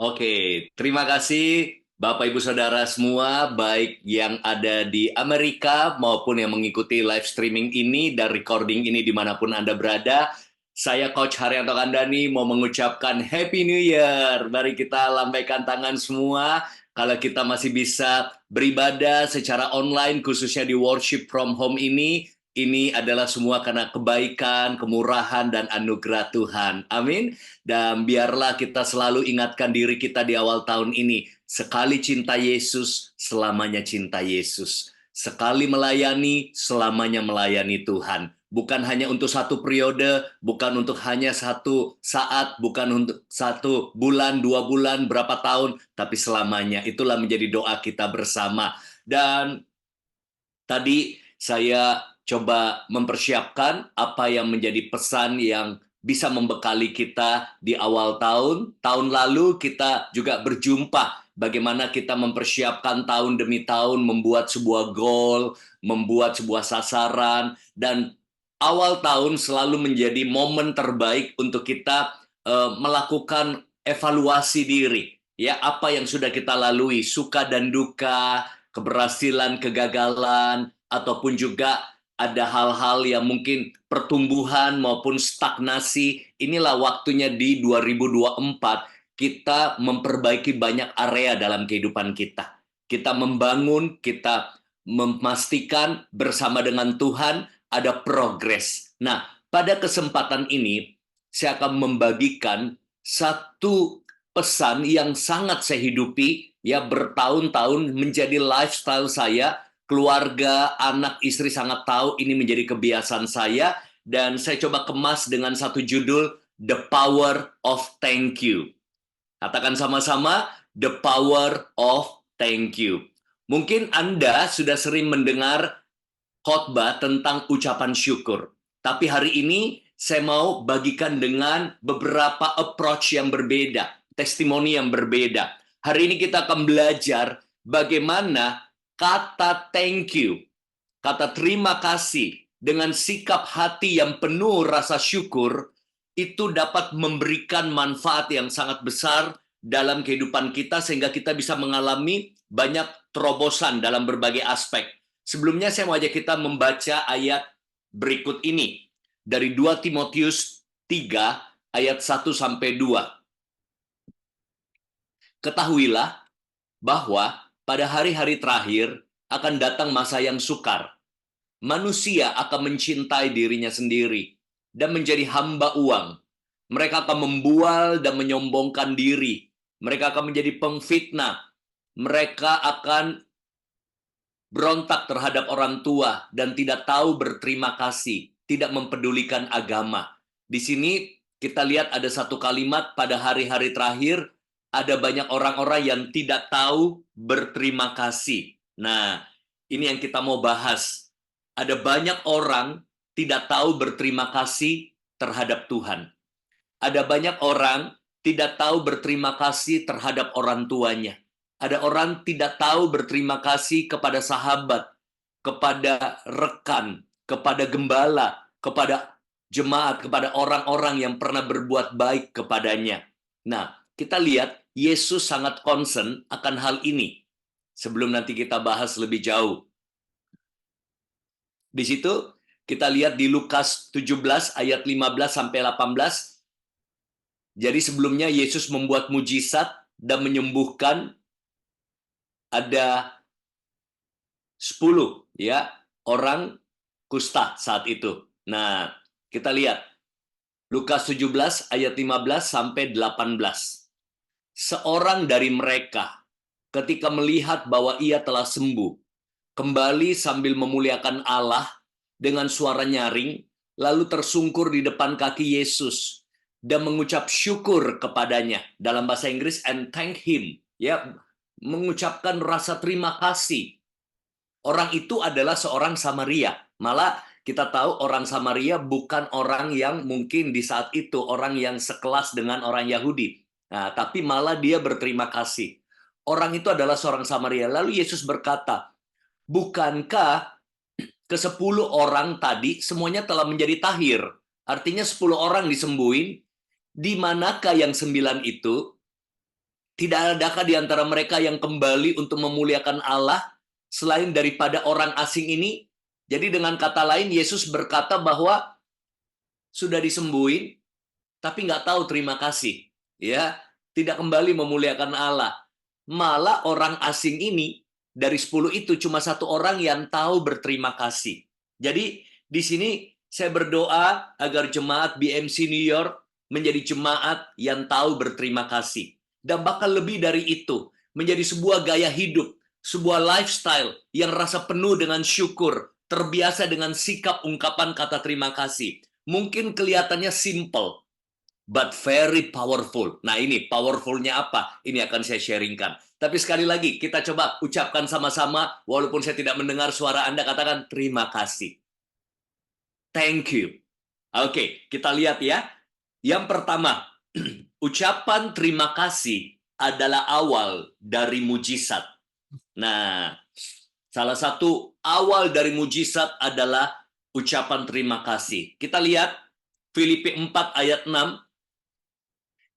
Oke, terima kasih Bapak Ibu Saudara semua, baik yang ada di Amerika maupun yang mengikuti live streaming ini dan recording ini dimanapun Anda berada. Saya Coach Haryanto Kandani mau mengucapkan Happy New Year. Mari kita lambaikan tangan semua. Kalau kita masih bisa beribadah secara online, khususnya di worship from home ini adalah semua karena kebaikan, kemurahan, dan anugerah Tuhan. Amin. Dan biarlah kita selalu ingatkan diri kita di awal tahun ini, sekali cinta Yesus, selamanya cinta Yesus. Sekali melayani, selamanya melayani Tuhan. Bukan hanya untuk satu periode, bukan untuk hanya satu saat, bukan untuk satu bulan, 2 bulan, berapa tahun, tapi selamanya. Itulah menjadi doa kita bersama. Dan tadi saya coba mempersiapkan apa yang menjadi pesan yang bisa membekali kita di awal tahun. Tahun lalu kita juga berjumpa bagaimana kita mempersiapkan tahun demi tahun, membuat sebuah goal, membuat sebuah sasaran, dan awal tahun selalu menjadi momen terbaik untuk kita melakukan evaluasi diri. Ya, apa yang sudah kita lalui, suka dan duka, keberhasilan, kegagalan, ataupun juga ada hal-hal yang mungkin pertumbuhan maupun stagnasi. Inilah waktunya di 2024 kita memperbaiki banyak area dalam kehidupan kita. Kita membangun, kita memastikan bersama dengan Tuhan ada progres. Nah, pada kesempatan ini saya akan membagikan satu pesan yang sangat saya hidupi ya bertahun-tahun menjadi lifestyle saya, keluarga, anak, istri sangat tahu ini menjadi kebiasaan saya dan saya coba kemas dengan satu judul The Power of Thank You. Katakan sama-sama The Power of Thank You. Mungkin Anda sudah sering mendengar khotbah tentang ucapan syukur. Tapi hari ini saya mau bagikan dengan beberapa approach yang berbeda, testimoni yang berbeda. Hari ini kita akan belajar bagaimana kata thank you, kata terima kasih dengan sikap hati yang penuh rasa syukur itu dapat memberikan manfaat yang sangat besar dalam kehidupan kita sehingga kita bisa mengalami banyak terobosan dalam berbagai aspek. Sebelumnya saya mau ajak kita membaca ayat berikut ini dari 2 Timotius 3 ayat 1 sampai 2. Ketahuilah bahwa pada hari-hari terakhir akan datang masa yang sukar. Manusia akan mencintai dirinya sendiri dan menjadi hamba uang. Mereka akan membual dan menyombongkan diri. Mereka akan menjadi pemfitnah. Mereka akan berontak terhadap orang tua dan tidak tahu berterima kasih, tidak mempedulikan agama. Di sini kita lihat ada satu kalimat pada hari-hari terakhir, ada banyak orang-orang yang tidak tahu berterima kasih. Nah, ini yang kita mau bahas. Ada banyak orang tidak tahu berterima kasih terhadap Tuhan. Ada banyak orang tidak tahu berterima kasih terhadap orang tuanya. Ada orang tidak tahu berterima kasih kepada sahabat, kepada rekan, kepada gembala, kepada jemaat, kepada orang-orang yang pernah berbuat baik kepadanya. Nah, kita lihat Yesus sangat concern akan hal ini. Sebelum nanti kita bahas lebih jauh. Di situ kita lihat di Lukas 17 ayat 15 sampai 18. Jadi sebelumnya Yesus membuat mujizat dan menyembuhkan ada 10 ya orang kusta saat itu. Nah, kita lihat Lukas 17 ayat 15 sampai 18. Seorang dari mereka ketika melihat bahwa ia telah sembuh, kembali sambil memuliakan Allah dengan suara nyaring, lalu tersungkur di depan kaki Yesus dan mengucap syukur kepadanya. Dalam bahasa Inggris, and thank him. Ya, mengucapkan rasa terima kasih. Orang itu adalah seorang Samaria. Malah kita tahu orang Samaria bukan orang yang mungkin di saat itu orang yang sekelas dengan orang Yahudi. Nah, tapi malah dia berterima kasih. Orang itu adalah seorang Samaria. Lalu Yesus berkata, bukankah ke-10 orang tadi semuanya telah menjadi tahir? Artinya 10 orang disembuhin. Di manakah yang 9 itu? Tidak adakah di antara mereka yang kembali untuk memuliakan Allah selain daripada orang asing ini? Jadi dengan kata lain, Yesus berkata bahwa sudah disembuhin, tapi nggak tahu terima kasih. Ya, tidak kembali memuliakan Allah. Malah orang asing ini, dari 10 itu cuma satu orang yang tahu berterima kasih. Jadi di sini saya berdoa agar jemaat BMC New York menjadi jemaat yang tahu berterima kasih. Dan bahkan lebih dari itu, menjadi sebuah gaya hidup, sebuah lifestyle yang rasa penuh dengan syukur, terbiasa dengan sikap ungkapan kata terima kasih. Mungkin kelihatannya simple, but very powerful. Nah ini powerfulnya apa? Ini akan saya sharingkan. Tapi sekali lagi, kita coba ucapkan sama-sama, walaupun saya tidak mendengar suara Anda, katakan terima kasih. Thank you. Oke, kita lihat ya. Yang pertama, ucapan terima kasih adalah awal dari mujizat. Nah, salah satu awal dari mujizat adalah ucapan terima kasih. Kita lihat Filipi 4 ayat 6.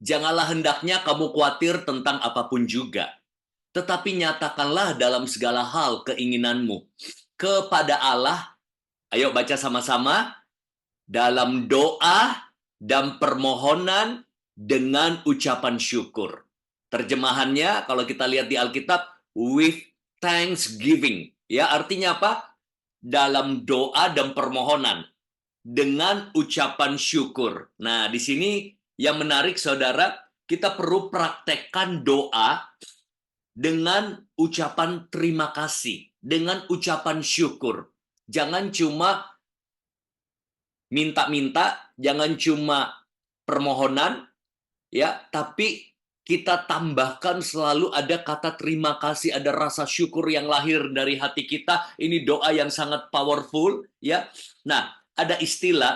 Janganlah hendaknya kamu khawatir tentang apapun juga, tetapi nyatakanlah dalam segala hal keinginanmu kepada Allah. Ayo baca sama-sama. Dalam doa dan permohonan dengan ucapan syukur. Terjemahannya kalau kita lihat di Alkitab, with thanksgiving. Ya, artinya apa? Dalam doa dan permohonan dengan ucapan syukur. Nah, di sini yang menarik saudara, kita perlu praktekkan doa dengan ucapan terima kasih, dengan ucapan syukur. Jangan cuma minta-minta, jangan cuma permohonan, ya, tapi kita tambahkan selalu ada kata terima kasih, ada rasa syukur yang lahir dari hati kita. Ini doa yang sangat powerful, ya. Nah, ada istilah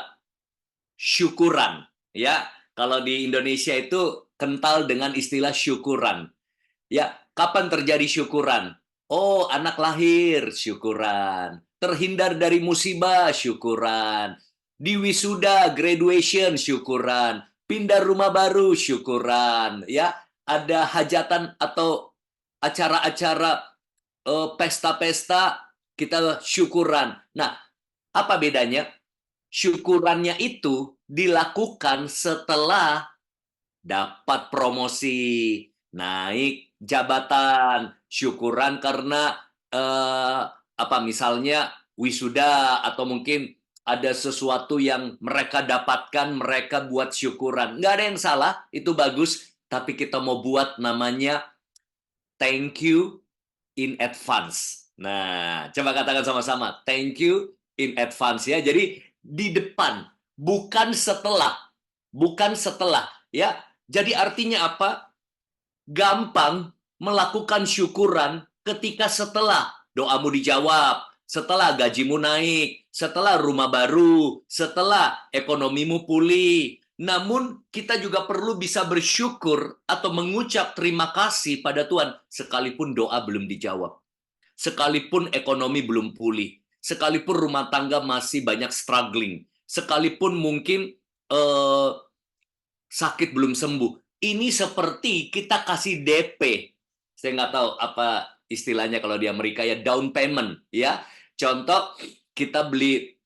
syukuran, ya. Kalau di Indonesia itu kental dengan istilah syukuran. Ya, kapan terjadi syukuran? Oh, anak lahir, syukuran. Terhindar dari musibah, syukuran. Di wisuda, graduation, syukuran. Pindah rumah baru, syukuran. Ya, ada hajatan atau acara-acara pesta-pesta, kita syukuran. Nah, apa bedanya? Syukurannya itu dilakukan setelah dapat promosi, naik jabatan, syukuran karena apa misalnya wisuda atau mungkin ada sesuatu yang mereka dapatkan, mereka buat syukuran. Nggak ada yang salah, itu bagus, tapi kita mau buat namanya thank you in advance. Nah, coba katakan sama-sama, thank you in advance ya. Jadi di depan, bukan setelah. Bukan setelah, ya. Jadi artinya apa? Gampang melakukan syukuran ketika setelah doamu dijawab, setelah gajimu naik, setelah rumah baru, setelah ekonomimu pulih. Namun kita juga perlu bisa bersyukur atau mengucap terima kasih pada Tuhan sekalipun doa belum dijawab. Sekalipun ekonomi belum pulih, sekalipun rumah tangga masih banyak struggling, sekalipun mungkin sakit belum sembuh. Ini seperti kita kasih DP. Saya nggak tahu apa istilahnya kalau di Amerika ya, down payment ya. Contoh kita beli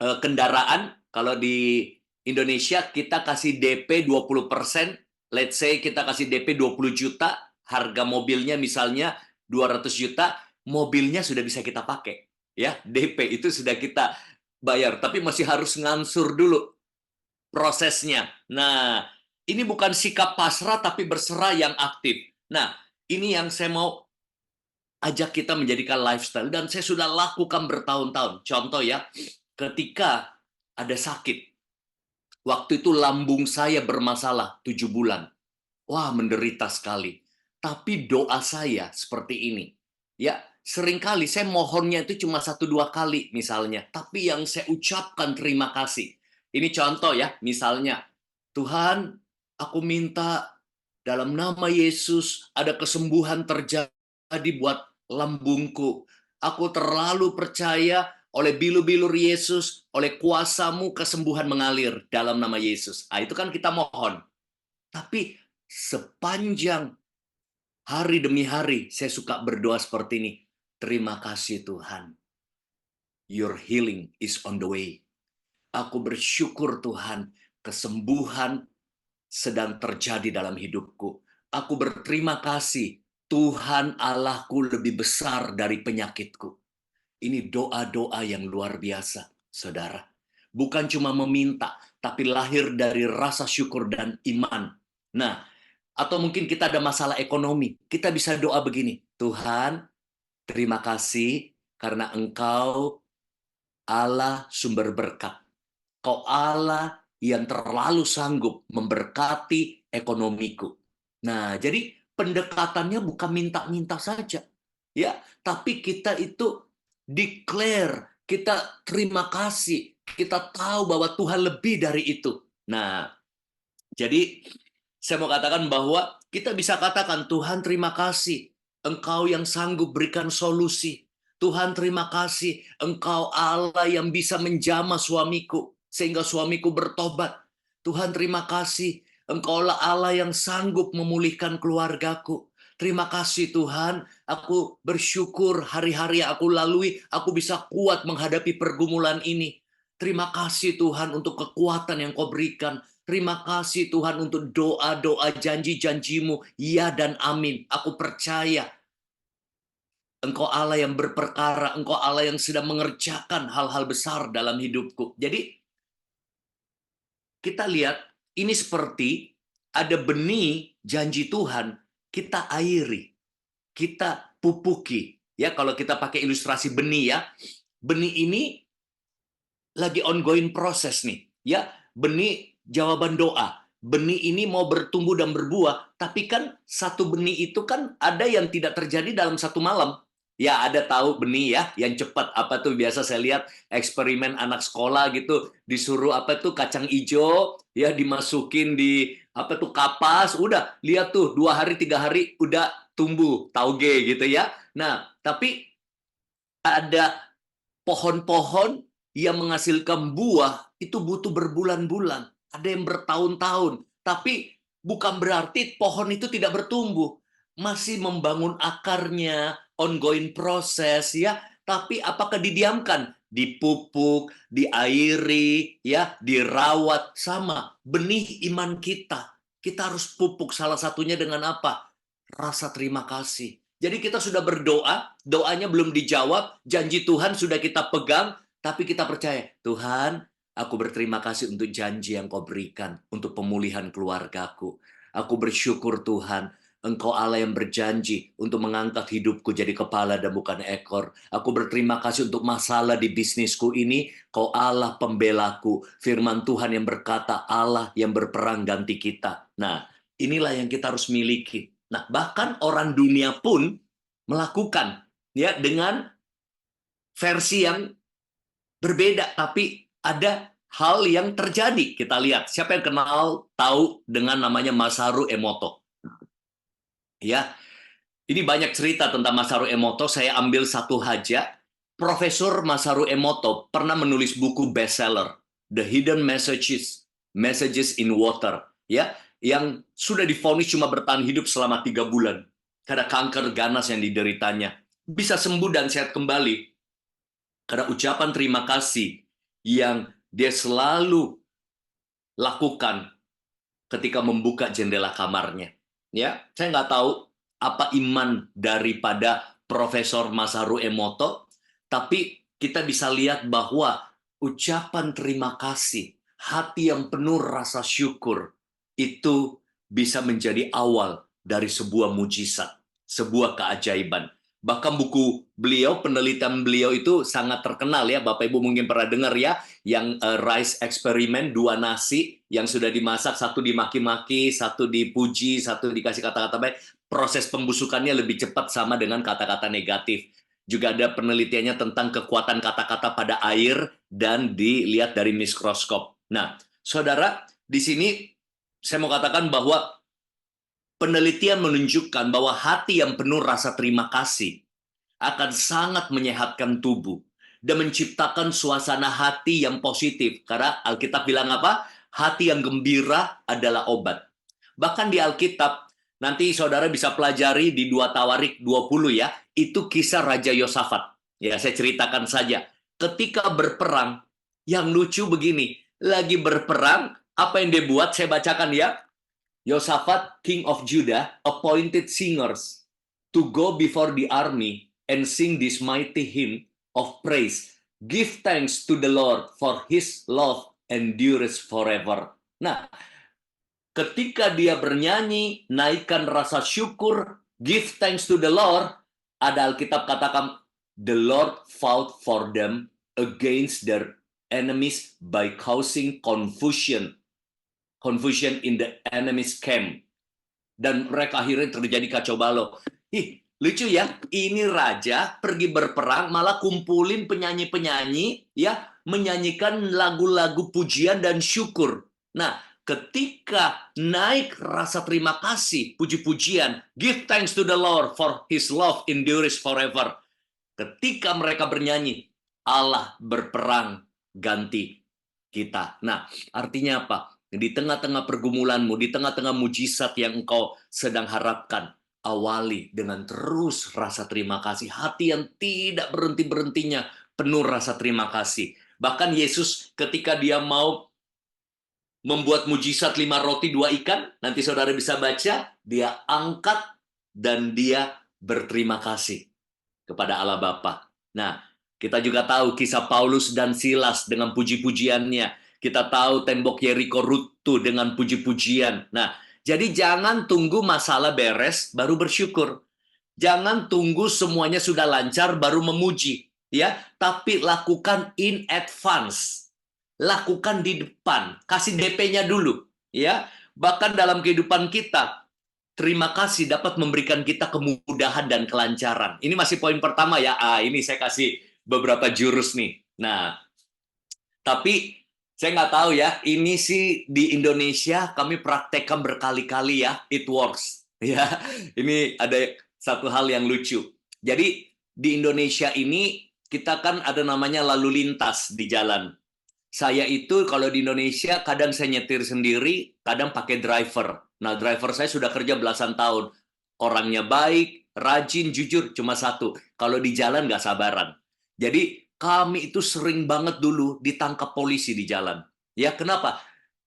kendaraan, kalau di Indonesia kita kasih DP 20%, let's say kita kasih DP 20 juta, harga mobilnya misalnya 200 juta, mobilnya sudah bisa kita pakai. Ya, DP itu sudah kita bayar, tapi masih harus ngansur dulu prosesnya. Nah, ini bukan sikap pasrah tapi berserah yang aktif. Nah, ini yang saya mau ajak kita menjadikan lifestyle dan saya sudah lakukan bertahun-tahun. Contoh ya, ketika ada sakit, waktu itu lambung saya bermasalah 7 bulan. Wah, menderita sekali. Tapi doa saya seperti ini. Ya, seringkali saya mohonnya itu cuma 1-2 kali misalnya. Tapi yang saya ucapkan terima kasih. Ini contoh ya, misalnya, Tuhan, aku minta dalam nama Yesus ada kesembuhan terjadi buat lambungku. Aku terlalu percaya oleh bilur-bilur Yesus, oleh kuasamu kesembuhan mengalir dalam nama Yesus. Nah, itu kan kita mohon. Tapi sepanjang Hari demi hari saya suka berdoa seperti ini. Terima kasih Tuhan. Your healing is on the way. Aku bersyukur Tuhan, kesembuhan sedang terjadi dalam hidupku. Aku berterima kasih, Tuhan Allahku lebih besar dari penyakitku. Ini doa-doa yang luar biasa, saudara. Bukan cuma meminta, tapi lahir dari rasa syukur dan iman. Nah, atau mungkin kita ada masalah ekonomi, kita bisa doa begini, Tuhan, terima kasih karena Engkau Allah sumber berkat. Kau Allah yang terlalu sanggup memberkati ekonomiku. Nah, jadi pendekatannya bukan minta-minta saja. Ya, tapi kita itu declare, kita terima kasih, kita tahu bahwa Tuhan lebih dari itu. Nah, jadi saya mau katakan bahwa kita bisa katakan, Tuhan terima kasih, Engkau yang sanggup berikan solusi. Tuhan terima kasih, Engkau Allah yang bisa menjamah suamiku, sehingga suamiku bertobat. Tuhan terima kasih, Engkau Allah yang sanggup memulihkan keluargaku. Terima kasih Tuhan, aku bersyukur hari-hari yang aku lalui, aku bisa kuat menghadapi pergumulan ini. Terima kasih Tuhan untuk kekuatan yang kau berikan. Terima kasih Tuhan untuk doa-doa janji-janjimu. Ya dan amin. Aku percaya Engkau Allah yang berperkara. Engkau Allah yang sedang mengerjakan hal-hal besar dalam hidupku. Jadi kita lihat ini seperti ada benih janji Tuhan. Kita airi. Kita pupuki. Ya, kalau kita pakai ilustrasi benih ya. Benih ini lagi ongoing proses nih. Ya, benih jawaban doa. Benih ini mau bertumbuh dan berbuah, tapi kan satu benih itu kan ada yang tidak terjadi dalam satu malam. Ya, ada tahu benih ya, yang cepat. Apa tuh biasa saya lihat eksperimen anak sekolah gitu, disuruh apa tuh kacang hijau, ya dimasukin di apa tuh kapas, udah lihat tuh 2 hari 3 hari udah tumbuh tauge gitu ya. Nah, tapi ada pohon-pohon yang menghasilkan buah itu butuh berbulan-bulan, ada yang bertahun-tahun. Tapi bukan berarti pohon itu tidak bertumbuh, masih membangun akarnya, ongoing proses ya. Tapi apakah didiamkan? Dipupuk, diairi, ya, dirawat sama benih iman kita. Kita harus pupuk salah satunya dengan apa? Rasa terima kasih. Jadi kita sudah berdoa, doanya belum dijawab, janji Tuhan sudah kita pegang, tapi kita percaya, Tuhan, aku berterima kasih untuk janji yang kau berikan untuk pemulihan keluargaku. Aku bersyukur Tuhan, Engkau Allah yang berjanji untuk mengangkat hidupku jadi kepala dan bukan ekor. Aku berterima kasih untuk masalah di bisnisku ini, Kau Allah pembelaku. Firman Tuhan yang berkata, Allah yang berperang ganti kita. Nah, inilah yang kita harus miliki. Nah, bahkan orang dunia pun melakukan ya dengan versi yang berbeda, tapi ada hal yang terjadi. Kita lihat siapa yang kenal tahu dengan namanya Masaru Emoto. Ya, ini banyak cerita tentang Masaru Emoto. Saya ambil satu aja. Profesor Masaru Emoto pernah menulis buku bestseller, The Hidden Messages, Messages in Water, ya, yang sudah divonis cuma bertahan hidup selama 3 bulan karena kanker ganas yang dideritanya. Bisa sembuh dan sehat kembali karena ucapan terima kasih yang dia selalu lakukan ketika membuka jendela kamarnya. Ya, saya nggak tahu apa iman daripada Profesor Masaru Emoto, tapi kita bisa lihat bahwa ucapan terima kasih, hati yang penuh rasa syukur, itu bisa menjadi awal dari sebuah mujizat, sebuah keajaiban. Bahkan buku beliau, penelitian beliau itu sangat terkenal ya, Bapak Ibu mungkin pernah dengar ya, yang rice experiment, 2 nasi yang sudah dimasak, satu dimaki-maki, satu dipuji, satu dikasih kata-kata baik, proses pembusukannya lebih cepat sama dengan kata-kata negatif. Juga ada penelitiannya tentang kekuatan kata-kata pada air dan dilihat dari mikroskop. Nah, saudara, di sini saya mau katakan bahwa penelitian menunjukkan bahwa hati yang penuh rasa terima kasih akan sangat menyehatkan tubuh dan menciptakan suasana hati yang positif. Karena Alkitab bilang apa? Hati yang gembira adalah obat. Bahkan di Alkitab Nanti saudara bisa pelajari di 2 Tawarik 20 ya. Itu kisah Raja Yosafat. Ya, saya ceritakan saja. Ketika berperang, yang lucu begini, lagi berperang, apa yang dia buat? Saya bacakan ya. Yosafat, king of Judah, appointed singers to go before the army and sing this mighty hymn of praise. Give thanks to the Lord for his love endures forever. Nah, ketika dia bernyanyi, naikkan rasa syukur, give thanks to the Lord, ada Alkitab katakan, the Lord fought for them against their enemies by causing confusion in the enemy's camp. Dan mereka akhirnya terjadi kacau balau. Lucu ya, ini raja pergi berperang, malah kumpulin penyanyi-penyanyi, ya, menyanyikan lagu-lagu pujian dan syukur. Nah, ketika naik rasa terima kasih, puji-pujian, give thanks to the Lord for his love endures forever. Ketika mereka bernyanyi, Allah berperang ganti kita. Nah, artinya apa? Di tengah-tengah pergumulanmu, di tengah-tengah mujizat yang engkau sedang harapkan, awali dengan terus rasa terima kasih. Hati yang tidak berhenti-berhentinya, penuh rasa terima kasih. Bahkan Yesus ketika dia mau membuat mujizat 5 roti 2 ikan, nanti saudara bisa baca, dia angkat dan dia berterima kasih kepada Allah Bapa. Nah, kita juga tahu kisah Paulus dan Silas dengan puji-pujiannya. Kita tahu tembok Yeriko runtuh dengan puji-pujian. Nah, jadi jangan tunggu masalah beres baru bersyukur. Jangan tunggu semuanya sudah lancar baru memuji, ya. Tapi lakukan in advance. Lakukan di depan. Kasih DP-nya dulu, ya. Bahkan dalam kehidupan kita, terima kasih dapat memberikan kita kemudahan dan kelancaran. Ini masih poin pertama ya. Ini saya kasih beberapa jurus nih. Nah, tapi saya nggak tahu ya. Ini sih di Indonesia kami praktekkan berkali-kali ya. It works. Ya, ini ada satu hal yang lucu. Jadi di Indonesia ini kita kan ada namanya lalu lintas di jalan. Saya itu kalau di Indonesia kadang saya nyetir sendiri, kadang pakai driver. Nah, driver saya sudah kerja belasan tahun. Orangnya baik, rajin, jujur, cuma satu. Kalau di jalan nggak sabaran. Jadi kami itu sering banget dulu ditangkap polisi di jalan. Ya, kenapa?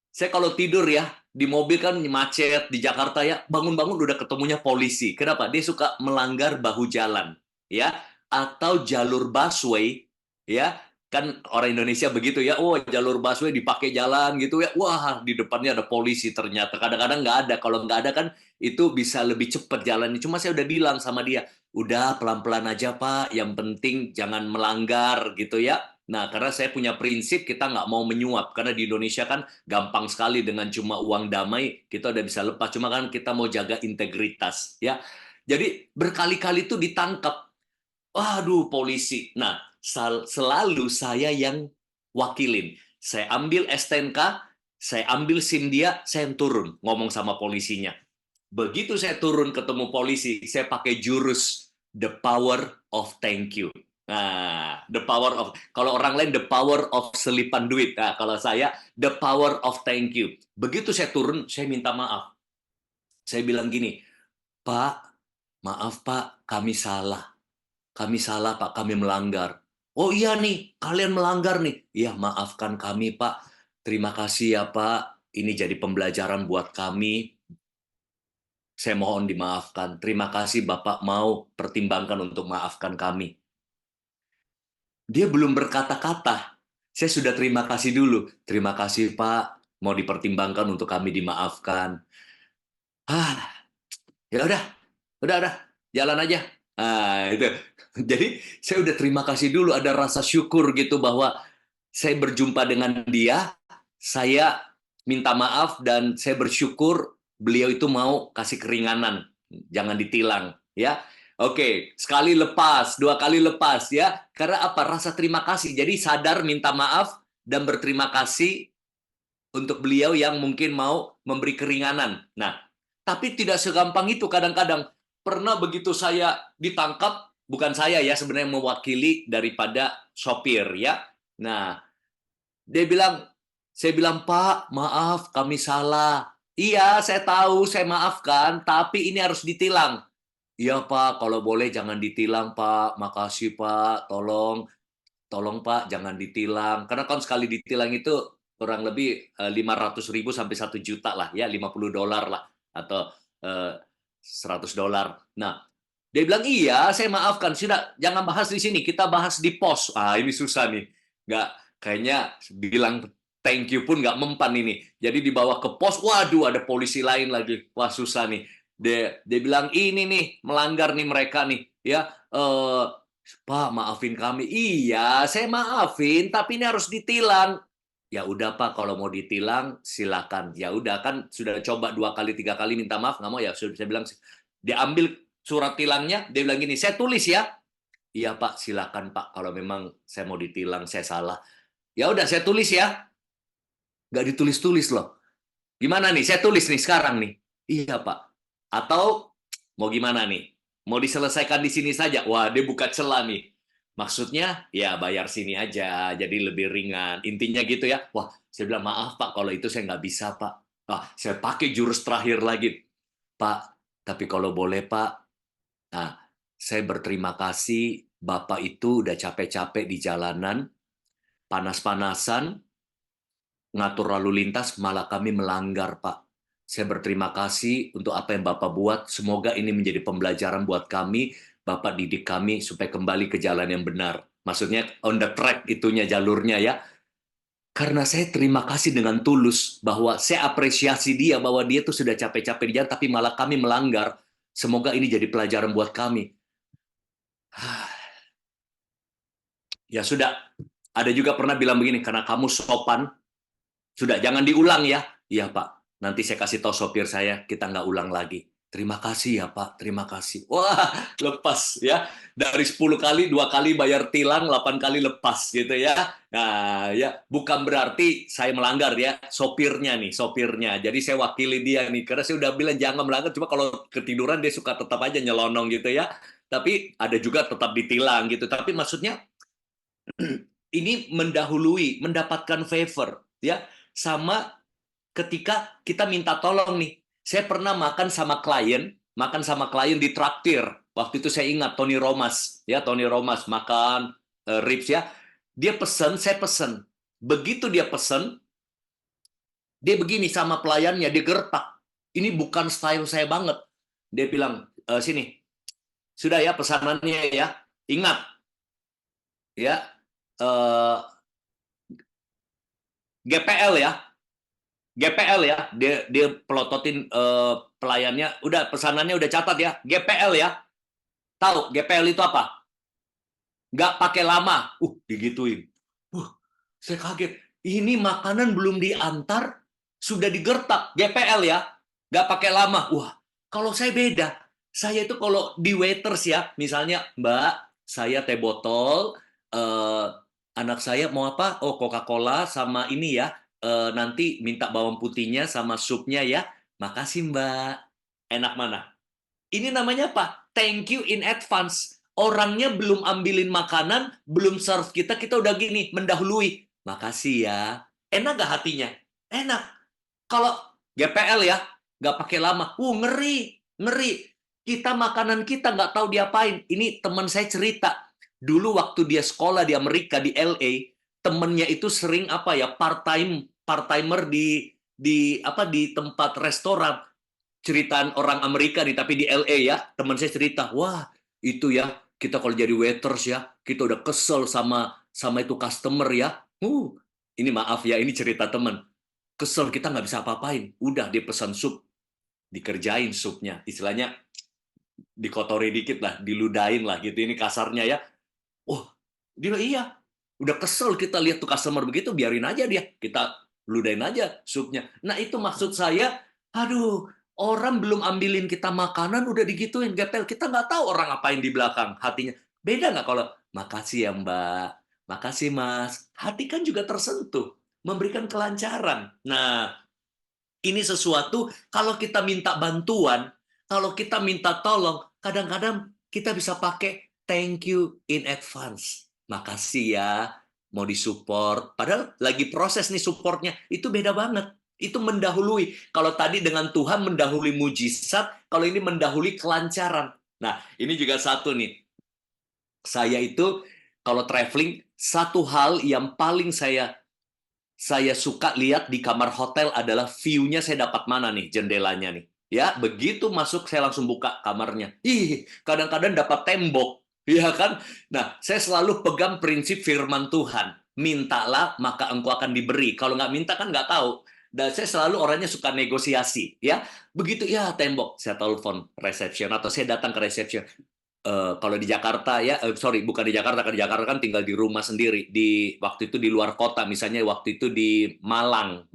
Saya kalau tidur ya, di mobil kan macet di Jakarta ya, bangun-bangun udah ketemunya polisi. Kenapa? Dia suka melanggar bahu jalan. Ya, atau jalur busway, ya, kan orang Indonesia begitu ya, oh jalur busway dipakai jalan gitu ya, wah di depannya ada polisi ternyata. Kadang-kadang nggak ada, kalau nggak ada kan itu bisa lebih cepat jalannya. Cuma saya udah bilang sama dia, udah pelan-pelan aja Pak, yang penting jangan melanggar gitu ya. Nah, karena saya punya prinsip kita nggak mau menyuap, karena di Indonesia kan gampang sekali dengan cuma uang damai, kita udah bisa lepas. Cuma kan kita mau jaga integritas ya. Jadi berkali-kali itu ditangkap. Waduh, polisi. Nah, selalu saya yang wakilin. Saya ambil STNK, saya ambil SIM dia, saya yang turun ngomong sama polisinya. Begitu saya turun ketemu polisi, saya pakai jurus the power of thank you. Nah, the power of, kalau orang lain the power of selipan duit. Nah, kalau saya the power of thank you. Begitu saya turun, saya minta maaf. Saya bilang gini, Pak, maaf Pak, kami salah. Kami salah Pak, kami melanggar. Oh iya nih, kalian melanggar nih. Iya, maafkan kami Pak. Terima kasih ya Pak. Ini jadi pembelajaran buat kami. Saya mohon dimaafkan. Terima kasih Bapak mau pertimbangkan untuk maafkan kami. Dia belum berkata-kata. Saya sudah terima kasih dulu. Terima kasih Pak, mau dipertimbangkan untuk kami dimaafkan. Ya udah, jalan aja. Itu. Jadi saya udah terima kasih dulu, ada rasa syukur gitu bahwa saya berjumpa dengan dia, saya minta maaf dan saya bersyukur beliau itu mau kasih keringanan, jangan ditilang, ya. Oke, sekali lepas, 2 kali lepas, ya. Karena apa? Rasa terima kasih. Jadi sadar minta maaf dan berterima kasih untuk beliau yang mungkin mau memberi keringanan. Nah, tapi tidak segampang itu kadang-kadang. Pernah begitu saya ditangkap, bukan saya ya sebenarnya mewakili daripada sopir ya. Nah, dia bilang, saya bilang, Pak, maaf kami salah. Iya, saya tahu, saya maafkan, tapi ini harus ditilang. Iya Pak, kalau boleh jangan ditilang Pak. Makasih Pak, tolong Pak, jangan ditilang. Karena kan sekali ditilang itu kurang lebih 500.000 sampai 1 juta lah, ya $50 lah, atau $100. Nah, dia bilang, iya, saya maafkan. Sudah, jangan bahas di sini. Kita bahas di pos. Ah, ini susah nih. Nggak, kayaknya bilang thank you pun nggak mempan ini. Jadi dibawa ke pos, waduh, ada polisi lain lagi. Wah, susah nih. Dia bilang, ini nih, melanggar nih mereka nih. Ya, Pak, maafin kami. Iya, saya maafin, tapi ini harus ditilang. Ya udah Pak, kalau mau ditilang silakan. Ya udah kan sudah coba 2 kali 3 kali minta maaf nggak mau ya. Sudah saya bilang dia ambil surat tilangnya, dia bilang gini, saya tulis ya. Iya Pak, silakan Pak. Kalau memang saya mau ditilang, saya salah. Ya udah saya tulis ya. Nggak ditulis-tulis loh. Gimana nih? Saya tulis nih sekarang nih. Iya Pak. Atau mau gimana nih? Mau diselesaikan di sini saja? Wah, dia buka celah nih. Maksudnya, ya bayar sini aja, jadi lebih ringan. Intinya gitu ya. Wah, saya bilang, maaf Pak, kalau itu saya nggak bisa Pak. Ah, saya pakai jurus terakhir lagi. Pak, tapi kalau boleh Pak, nah, saya berterima kasih Bapak itu udah capek-capek di jalanan, panas-panasan, ngatur lalu lintas, malah kami melanggar, Pak. Saya berterima kasih untuk apa yang Bapak buat. Semoga ini menjadi pembelajaran buat kami, Bapak didik kami supaya kembali ke jalan yang benar. Maksudnya on the track itunya, jalurnya ya. Karena saya terima kasih dengan tulus bahwa saya apresiasi dia bahwa dia tuh sudah capek-capek di jalan, tapi malah kami melanggar. Semoga ini jadi pelajaran buat kami. Ya sudah, ada juga pernah bilang begini, karena kamu sopan, sudah jangan diulang ya. Iya Pak, nanti saya kasih tahu sopir saya, kita nggak ulang lagi. Terima kasih ya Pak, terima kasih. Wah, lepas ya. Dari 10 kali, 2 kali bayar tilang, 8 kali lepas gitu ya. Nah, ya bukan berarti saya melanggar ya, sopirnya nih, sopirnya. Jadi saya wakili dia nih, karena saya udah bilang jangan melanggar, cuma kalau ketiduran dia suka tetap aja nyelonong gitu ya. Tapi ada juga tetap ditilang gitu. Tapi maksudnya ini mendahului, mendapatkan favor ya, sama ketika kita minta tolong nih. Saya pernah makan sama klien di traktir. Waktu itu saya ingat Tony Romas, ya Tony Romas makan ribs ya. Dia pesen, saya pesen. Begitu dia pesen, dia begini sama pelayannya, dia gertak. Ini bukan style saya banget. Dia bilang, sini, sudah ya pesanannya ya. Ingat, ya, GPL ya, GPL ya, dia pelototin pelayannya, udah pesanannya udah catat ya, GPL ya. Tahu GPL itu apa? Nggak pakai lama. Digituin. Saya kaget. Ini makanan belum diantar, sudah digertak. GPL ya, nggak pakai lama. Wah, kalau saya beda. Saya itu kalau di waiters ya, misalnya, Mbak, saya teh botol, anak saya mau apa? Oh, Coca-Cola sama ini ya. Nanti minta bawang putihnya sama supnya ya. Makasih, Mbak. Enak mana? Ini namanya apa? Thank you in advance. Orangnya belum ambilin makanan, belum serve kita, kita udah gini, mendahului. Makasih ya. Enak gak hatinya? Enak. Kalau GPL ya, nggak pakai lama. Ngeri, ngeri. Kita makanan kita nggak tahu diapain. Ini teman saya cerita. Dulu waktu dia sekolah di Amerika, di LA, temennya itu sering apa ya, part-timer di apa di tempat restoran. Ceritaan orang Amerika nih, tapi di LA ya, teman saya cerita, wah itu ya, kita kalau jadi waiters ya, kita udah kesel sama sama itu customer ya. Ini maaf ya, ini cerita teman. Kesel kita nggak bisa apa-apain. Udah dia pesan sup, dikerjain supnya, istilahnya dikotori dikit lah, diludain lah gitu. Ini kasarnya ya. Oh, dia bilang, iya. Udah kesel kita lihat tuh customer begitu, biarin aja dia. Kita ludahin aja supnya. Nah itu maksud saya, aduh, orang belum ambilin kita makanan udah digituin, gepel. Kita nggak tahu orang apain di belakang hatinya. Beda nggak kalau, makasih ya Mbak, makasih Mas. Hati kan juga tersentuh, memberikan kelancaran. Nah, ini sesuatu, kalau kita minta bantuan, kalau kita minta tolong, kadang-kadang kita bisa pakai thank you in advance. Makasih ya, mau disupport. Padahal lagi proses nih supportnya, itu beda banget. Itu mendahului. Kalau tadi dengan Tuhan mendahului mujizat, kalau ini mendahului kelancaran. Nah, ini juga satu nih. Saya itu kalau traveling, satu hal yang paling saya suka lihat di kamar hotel adalah view-nya saya dapat mana nih, jendelanya nih. Ya, begitu masuk saya langsung buka kamarnya. Ih, kadang-kadang dapat tembok. Ya kan? Nah, saya selalu pegang prinsip firman Tuhan. Mintalah, maka engkau akan diberi. Kalau nggak minta kan nggak tahu. Dan saya selalu orangnya suka negosiasi. Ya, begitu ya tembok. Saya telepon reception atau saya datang ke reception. Kalau di Jakarta ya, sorry bukan di Jakarta, kan di Jakarta kan tinggal di rumah sendiri. Di waktu itu di luar kota, misalnya waktu itu di Malang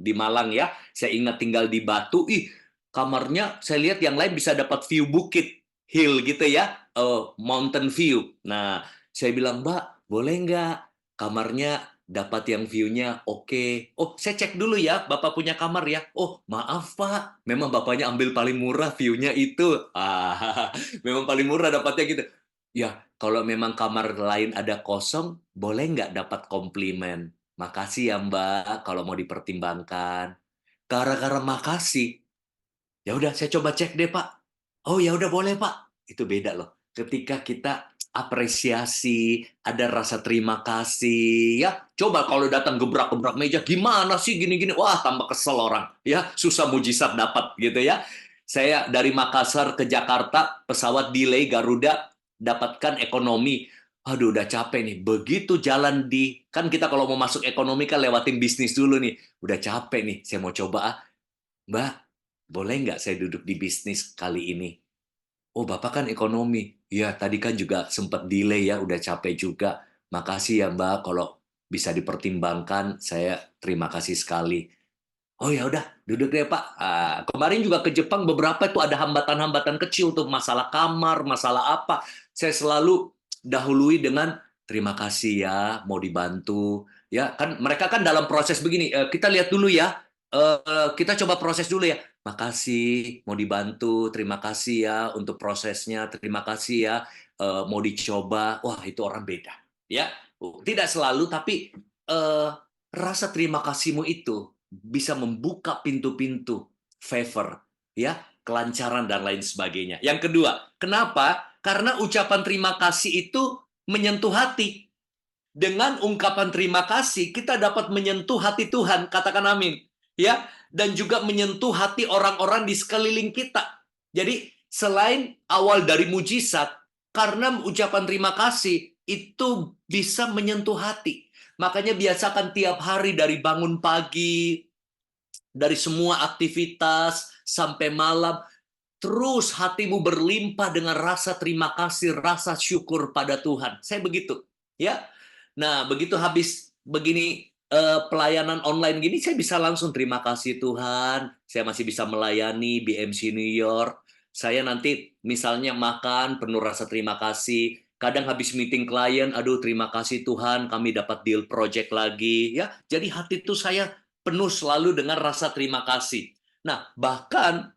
ya, saya ingat tinggal di Batu, kamarnya saya lihat yang lain bisa dapat view bukit, hill gitu ya, mountain view. Nah, saya bilang Mbak, boleh nggak kamarnya dapat yang view-nya oke. Oh, saya cek dulu ya, Bapak punya kamar ya. Oh, maaf Pak, memang Bapaknya ambil paling murah view-nya itu. Memang paling murah dapatnya gitu. Ya, kalau memang kamar lain ada kosong, boleh nggak dapat komplimen? Makasih ya Mbak, kalau mau dipertimbangkan. Gara-gara makasih, ya udah saya coba cek deh Pak. Oh ya udah boleh Pak. Itu beda loh. Ketika kita apresiasi, ada rasa terima kasih, ya. Coba kalau datang gebrak-gebrak meja, gimana sih gini-gini? Wah, tambah kesel orang. Ya, susah mujizat dapat gitu ya. Saya dari Makassar ke Jakarta, pesawat delay Garuda, dapatkan ekonomi. Aduh, udah capek nih. Begitu jalan kan kita kalau mau masuk ekonomi kan lewatin bisnis dulu nih. Udah capek nih, saya mau coba Mbak, boleh nggak saya duduk di bisnis kali ini? Oh, Bapak kan ekonomi. Ya, tadi kan juga sempat delay ya, udah capek juga. Makasih ya Mbak, kalau bisa dipertimbangkan, saya terima kasih sekali. Oh ya udah, duduk deh Pak. Kemarin juga ke Jepang beberapa itu ada hambatan-hambatan kecil tuh, masalah kamar, masalah apa. Saya selalu dahului dengan terima kasih ya, mau dibantu. Ya kan mereka kan dalam proses begini. Kita lihat dulu ya. Kita coba proses dulu ya. Makasih, mau dibantu. Terima kasih ya untuk prosesnya. Terima kasih ya, mau dicoba. Wah itu orang beda. Ya, tidak selalu, tapi eh, rasa terima kasihmu itu bisa membuka pintu-pintu favor, ya, kelancaran dan lain sebagainya. Yang kedua, kenapa? Karena ucapan terima kasih itu menyentuh hati. Dengan ungkapan terima kasih, kita dapat menyentuh hati Tuhan, katakan amin. Ya, dan juga menyentuh hati orang-orang di sekeliling kita. Jadi, selain awal dari mujizat, karena ucapan terima kasih itu bisa menyentuh hati. Makanya biasakan tiap hari dari bangun pagi, dari semua aktivitas sampai malam, terus hatimu berlimpah dengan rasa terima kasih, rasa syukur pada Tuhan. Saya begitu, ya. Nah, begitu habis begini pelayanan online gini, saya bisa langsung terima kasih Tuhan. Saya masih bisa melayani BMC New York. Saya nanti misalnya makan penuh rasa terima kasih. Kadang habis meeting klien, aduh terima kasih Tuhan, kami dapat deal project lagi. Ya, jadi hati itu saya penuh selalu dengan rasa terima kasih. Nah, bahkan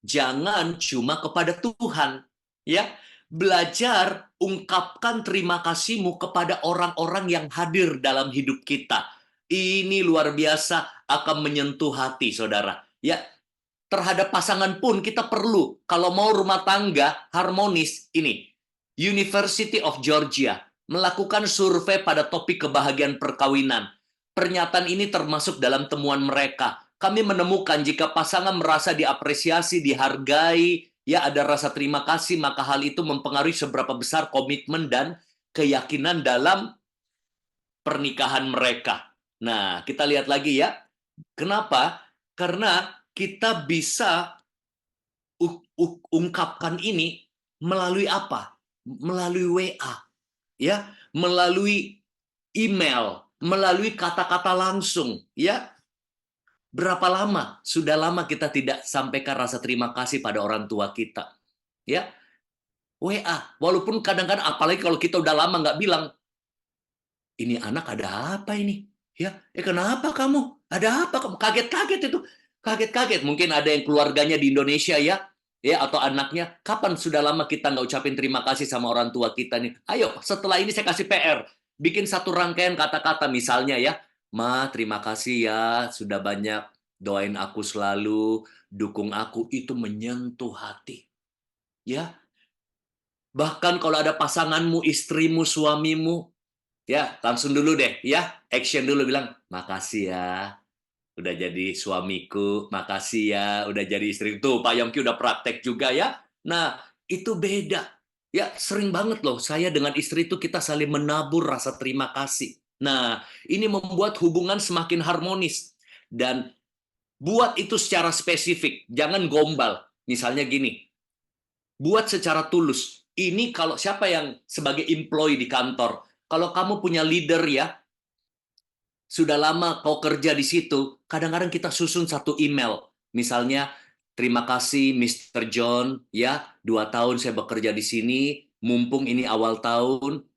jangan cuma kepada Tuhan, ya. Belajar ungkapkan terima kasihmu kepada orang-orang yang hadir dalam hidup kita. Ini luar biasa akan menyentuh hati, Saudara. Ya, terhadap pasangan pun kita perlu kalau mau rumah tangga harmonis ini. University of Georgia melakukan survei pada topik kebahagiaan perkawinan. Pernyataan ini termasuk dalam temuan mereka. Kami menemukan jika pasangan merasa diapresiasi, dihargai, ya ada rasa terima kasih, maka hal itu mempengaruhi seberapa besar komitmen dan keyakinan dalam pernikahan mereka. Nah, kita lihat lagi ya. Kenapa? Karena kita bisa ungkapkan ini melalui apa? Melalui WA, ya, melalui email, melalui kata-kata langsung, ya. Berapa lama? Sudah lama kita tidak sampaikan rasa terima kasih pada orang tua kita, ya. WA, walaupun kadang-kadang apalagi kalau kita udah lama nggak bilang, ini anak ada apa ini? Ya, kenapa kamu? Ada apa kamu? Kaget-kaget itu. Kaget-kaget. Mungkin ada yang keluarganya di Indonesia ya, atau anaknya. Kapan sudah lama kita nggak ucapin terima kasih sama orang tua kita nih? Ayo, setelah ini saya kasih PR. Bikin satu rangkaian kata-kata misalnya ya. Ma, terima kasih ya sudah banyak doain aku selalu, dukung aku, itu menyentuh hati. Ya, bahkan kalau ada pasanganmu, istrimu, suamimu, ya langsung dulu deh, ya action dulu bilang, makasih ya, udah jadi suamiku, makasih ya, udah jadi istri. Tuh, Pak Yongki udah praktek juga ya. Nah, itu beda. Ya, sering banget loh, saya dengan istri itu kita saling menabur rasa terima kasih. Nah, ini membuat hubungan semakin harmonis. Dan buat itu secara spesifik, jangan gombal. Misalnya gini, buat secara tulus. Ini kalau siapa yang sebagai employee di kantor, kalau kamu punya leader ya, sudah lama kau kerja di situ, kadang-kadang kita susun satu email. Misalnya, terima kasih Mr. John, ya, 2 tahun saya bekerja di sini, mumpung ini awal tahun,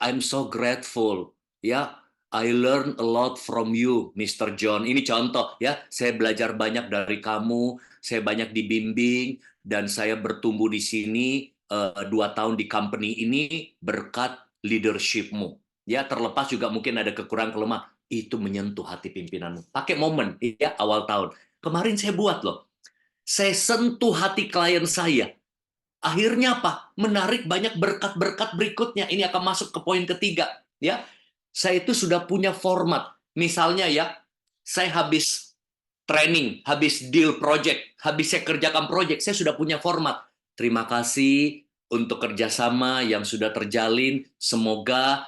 I'm so grateful, ya. I learn a lot from you, Mr. John. Ini contoh, ya. Saya belajar banyak dari kamu, saya banyak dibimbing, dan saya bertumbuh di sini 2 tahun di company ini berkat leadershipmu. Ya, terlepas juga mungkin ada kekurangan kelemahan, itu menyentuh hati pimpinanmu. Pakai momen, ya, awal tahun. Kemarin saya buat loh, saya sentuh hati klien saya. Akhirnya apa? Menarik banyak berkat-berkat berikutnya. Ini akan masuk ke poin ketiga. Ya, saya itu sudah punya format. Misalnya ya, saya habis training, habis deal project, habis saya kerjakan project, saya sudah punya format. Terima kasih untuk kerjasama yang sudah terjalin. Semoga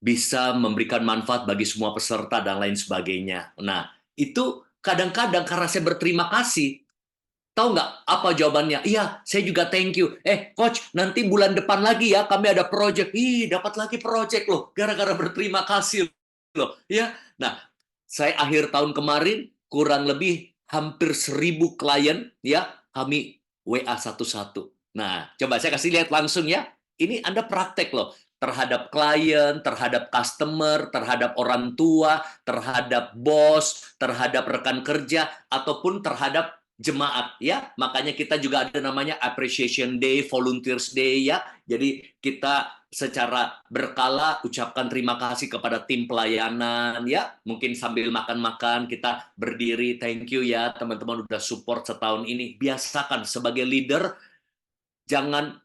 bisa memberikan manfaat bagi semua peserta dan lain sebagainya. Nah, itu kadang-kadang karena saya berterima kasih, tahu nggak apa jawabannya? Iya, saya juga thank you. Coach, nanti bulan depan lagi ya, kami ada project. Ih, dapat lagi project loh, gara-gara berterima kasih loh. Ya, nah, saya akhir tahun kemarin kurang lebih hampir 1.000 klien, ya, kami WA satu-satu. Nah, coba saya kasih lihat langsung ya. Ini Anda praktek loh, terhadap klien, terhadap customer, terhadap orang tua, terhadap bos, terhadap rekan kerja, ataupun terhadap jemaat, ya. Makanya kita juga ada namanya Appreciation Day, Volunteers Day, ya. Jadi kita secara berkala ucapkan terima kasih kepada tim pelayanan, ya. Mungkin sambil makan-makan kita berdiri, thank you ya teman-teman udah support setahun ini. Biasakan sebagai leader, jangan